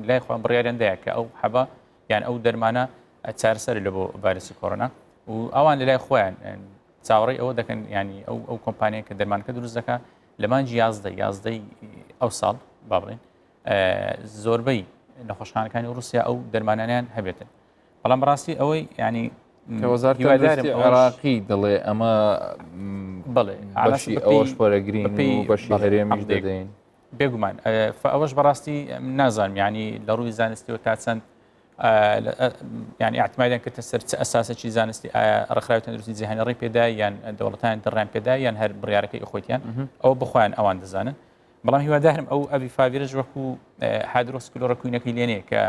لای خۆیان بڕیاریاندایە کە ئەو حەبا یان ئەو دەرمانە چارەسەر لە بۆ ڤایرۆسی کۆڕۆنا و ئەوان لە لای خۆیان چاوەڕێی ئەوە دەکەن ینی ئەو کۆمپانیای کە دەرمانەکە دروست دەکات لە مانجی 11 ئەو ساڵ با بڵێن زۆربەی نەخۆشخانەکانی رووسیا ئەو دەرمانانیان هەبێتن بەڵام بەڕاستی ئەوەی ینی وەزارەتی عێراقی دەڵێ ئەمە بەڵێ ئەوەش پۆرەگرین و بەشی هەرێمیش دەدەین بێگومان ئەوەش بەڕاستی نازانم ینی لە ڕووی زانستیەوە تا چەند ینی احتمالیان کردە سەر چ ئەساسێکی زانستی ئایا ڕێکخراوی تەندروستی جیهانی ڕێی پێدا یان دەوڵەتان دەڕیان پێدا یان هەر بڕیارەکەی خۆیان ئەو بخۆیان ئەوان دەزانن بەڵام هیوادارم ئەو ئەڤی ڤایرۆس وەکو هادرۆسکلۆڕۆکوینەکەی لێنەیە کە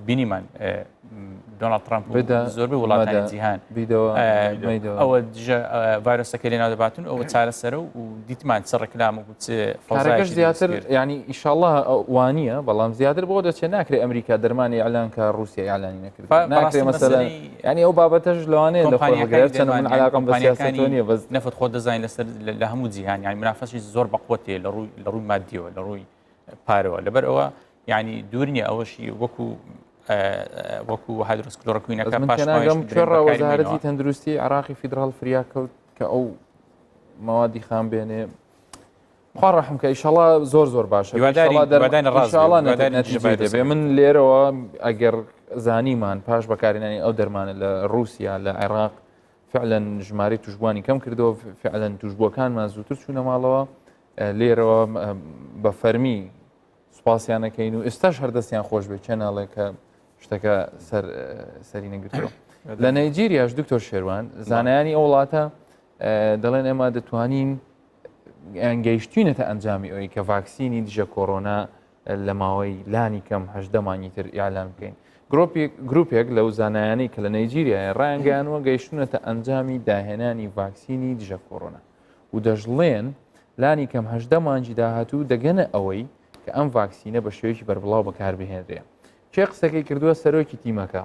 بینیمان دۆناڵد ترامپ بدا زۆربەی وڵاتانی جیهان ئەوە ڤایرۆسەکە لێ ناودەباتن ئەوە چارەسەرە و دیتمان چ ڕێکلام و کارەکەش زیاتر ینی ئیشاءڵڵا وانە بەڵام زیاتر بۆ دەچێت ناکرێت ئەمریکا دەرمانی ئەلان کە رووسیا ئەعلانی نەکرد ناکرێت مەسەلا ینی ئەو بابەتەش لەوانەیە لە خۆگەرچەند من علاقم بە سیاسەتۆ نییە بەس نەفت خۆ دەزانین لەسەر لە هەموو جیهان یانی منافەشی زۆر بەقوتێ لە ڕووی مادیەوە لە ڕووی پارەوە لەبەر ئەوە یعنی دوور نییە ئەوەشی وەکو هایدرۆسکلۆڕکوینەکە پاشڕە وەزارەتی تەندروستی عراقی فیدراڵ فریاکەوت کە ئەو موادی خام بێنێ خوا ڕەحم کە ئیشەڵا زۆر باشە نەتیجە من لێرەوە ئەگەر زانیمان پاش بەکارێنانی ئەو دەرمانە لە رووسیا لە عێراق فعلا ژمارەی توشبوانی کەم کردەوە فعلا توشبووەکانمان زووتر چوونە ماڵەوە لێرەوە بە فەرمی سوپاسیانەکەین و ئێستاش هەردەستیان خۆش بێت چەناڵێک کە شتەکە سەری نەگرتەوە لە نایجیریاش دکتۆر شێروان زانایانی ئەو وڵاتە دەڵێن ئێمە دەتوانین گەیشتوینەتە ئەنجامی ئەوەی کە ڤاکسینی دژە کۆڕۆنا لە ماوەی لانی کەم 18 مانگی تر ئیعلان بکەین گروپێک لەو زانایانی کە لە نایجیریای ڕایانگەیانوە گەیشتونەتە ئەنجامی داهێنانی ڤاکسینی دژە کۆڕۆنا و دەژڵێن لانی کەم 18 مانگی داهاتوو دەگەنە ئەوەی کە ئەم ڤاکسینە بە شێوەیەکی بەربڵاو بەکاربهێنرێ چێ قسەکەی کردووە سەرۆکی تیمەکە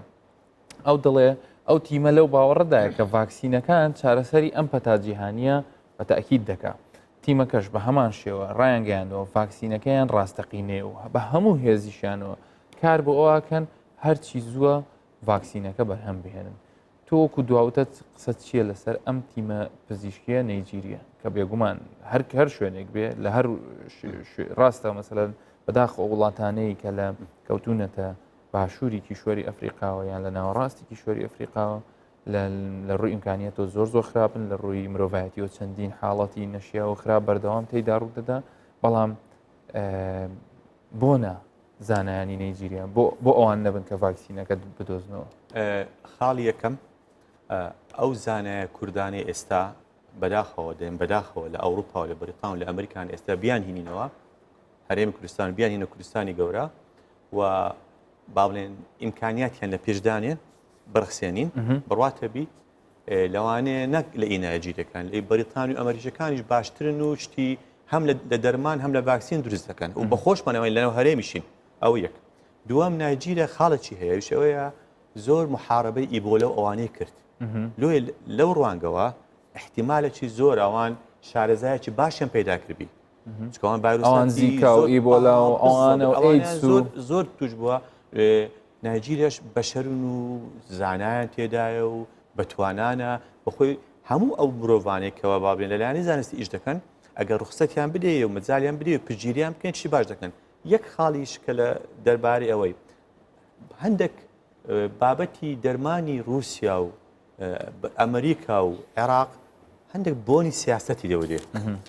ئەو دەڵێ ئەو تیمە لەو باوەڕەدایە کە ڤاکسینەکان چارەسەری ئەم پەتاجیهانیە بە تەئکید دەکات تیمەکەش بە هەمان شێوە ڕایانگەیانەوە ڤاکسینەکەیان ڕاستەقینێ و بە هەموو هێزیشانەوە کار بۆ ئەوکەن هەرچی زووە ڤاکسینەکە بەرهەم بهێنن تۆکو دواوتە قسە چییە لەسەر ئەم تیمە پزیشکیە نایجیریە کە بێگومان هەر شوێنێک بێ لە هەر ڕاستە مەسەلەن بەداخۆ وڵاتانەیە کە لە کەوتونەتە باشووری کیشوەری ئەفریقاوە یان لە ناوەڕاستی کیشوەری ئەفریقاوە لە ڕووی ئیمکانیەتەوە زۆر خراپن لە ڕووی مرۆڤایەتی و چەندین حاڵەتی نەشییا و خراپ بەردەوام تێیدا ڕوو دەدا بەڵام بۆنە زانایانی نایجیریا بۆ ئەوان نەبن کە ڤاکسینەکە بدۆزنەوە خاڵی یەکەم ئەو زانایە کوردانی ئێستا بەداخەوە دێن بەداخەوە لە ئەوروپا و لە بریتان و لە ئەمریکان ئێستا بیان هینینەوە هەرێمی کوردستان بیان هینە کوردستانی گەورە و با بڵێن ئیمکانیاتیان لە پێشدانێن بەرخسێنین بڕواتەبی لەوانەیە نەک لە ئیناجیرەکان لە بەریتان و ئەمریکەکانیش باشترن و شتی هەم لە دەرمان هەم لە ڤاکسین دروست دەکەن و بەخۆشمانەوەی لەنەوە هەرێمیشین ئەو یەک دووەم نایجیرە خاڵەکی هەیە وشەوەیە زۆر محارەبەی ئیبۆلە و ئەوانەی کرد لەو ڕوانگەوە احتیمالێکی زۆر ئەوان شارەزایەکی باشیان پەیدا کردبی چکەوان ڤایرۆسیکا و ئیبۆلا و ئەوانە زۆر توش بووە نایجیریاش بەشەرن و زانایان تێدایە و بەتوانانە بەخۆی هەموو ئەو مرۆڤانێکەوە بابێن لەلایەنی زانستی ئیش دەکەن ئەگەر ڕخسەتیان بدێ و مەجاالیان بدێ و پژگیریان بکەن چی باش دەکەن یەک خاڵیش کە لە دەربارەی ئەوەی هەندێک بابەتی دەرمانی رووسیا و ئەمریکا و عێراق هەندێک بۆنی سیاسەتی دەودێ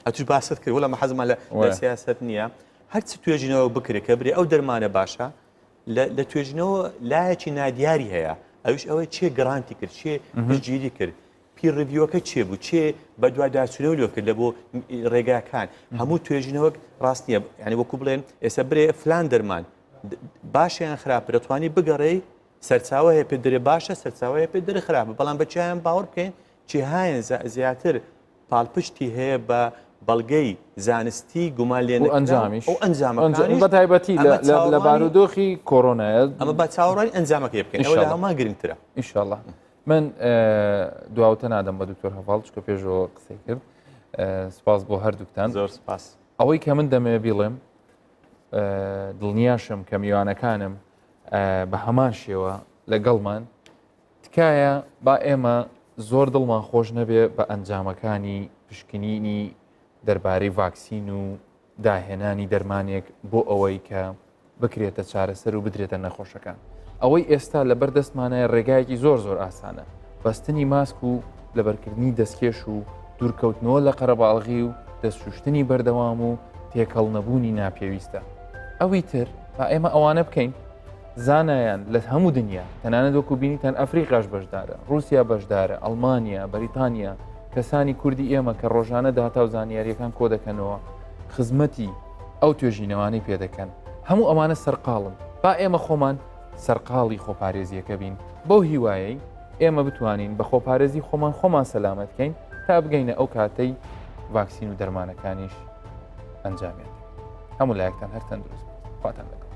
ئەتوش باست کرد وەڵام حەزمان لە سیاست نییە هەرچی توێژینەوە بکرێت کە برێ ئەو دەرمانە باشە لە توێژینەوە لایەکی نادیاری هەیە ئەوش ئەوەی چێ گرانتی کرد چێ پشتگیری کرد پیرڕڤیوەکە چێ بوو چێ بە دوای داچونەوە لێ کرد لە بۆ ڕێگاکان هەموو توێژینەوە ڕاست نییە ینی وەکو بڵێن ئێستا برێ فلان دەرمان باشیان خراپە دەتوانی بگەڕێی سەرچاوە هەیە پێ دەرێ باشە سەرچاوەیە پێ دەرە خراپە بەڵام بەچیان باوەڕ بکەین چیهایەن زیاتر پاڵپشتی هەیە بە بەڵگەی زانستی گومان لێن ئەنجامیش ئەو ئەنجامەکانی بە تایبەتی لە بارودۆخی کۆڕۆنایە ئەمە بە چاوەڕانی ئەنجامەکە بکەین ئەوە لە هەمان گرنگترە ئینشاءڵڵا من دواوتە نادەم بە دکتۆر هەڤاڵ چکە پێشەوە قسەی کرد سپاس بۆ هەردووکتان زۆر سپاس ئەوەی کە من دەمێ بیڵێم دڵنیاشم کە میوانەکانم بە هەمان شێوە لەگەڵمان تکایە با ئێمە زۆر دڵمان خۆش نەبێ بە ئەنجامەکانی پشکنینی دەربارەی ڤاکسین و داهێنانی دەرمانێک بۆ ئەوەی کە بکرێتە چارەسەر و بدرێتە نەخۆشەکان ئەوەی ئێستا لە بەردەستمانە ڕێگایەکی زۆر ئاسانە بەستنی ماسک و لەبەرکردنی دەستکێش و دوورکەوتنەوە لە قەرەباڵغی و دەستشوشتنی بەردەوام و تێکەڵ نەبوونی ناپێویستە ئەوی تر با ئێمە ئەوانە بکەین زانایان لە هەموو دنیا تەنانەت وەکو بینیتان ئەفریقاش بەشدارە رووسیا بەشدارە ئەڵمانیا بەریتانیا کەسانی کوردی ئێمە کە ڕۆژانە داتا و زانیاریەکان کۆ دەکەنەوە خزمەتی ئەو توێژینەوانی پێدەکەن هەموو ئەمانە سەرقاڵن با ئێمە خۆمان سەرقاڵی خۆپارێزیەکە بین بۆ هیوایەی ئێمە بتوانین بە خۆپارێزی خۆمان سەلامەتکەین تا بگەینە ئەو کاتەی ڤاکسین و دەرمانەکانیش ئەنجامێت هەموو لایەکتان هەر تەندروست خواتان لەگەڵ.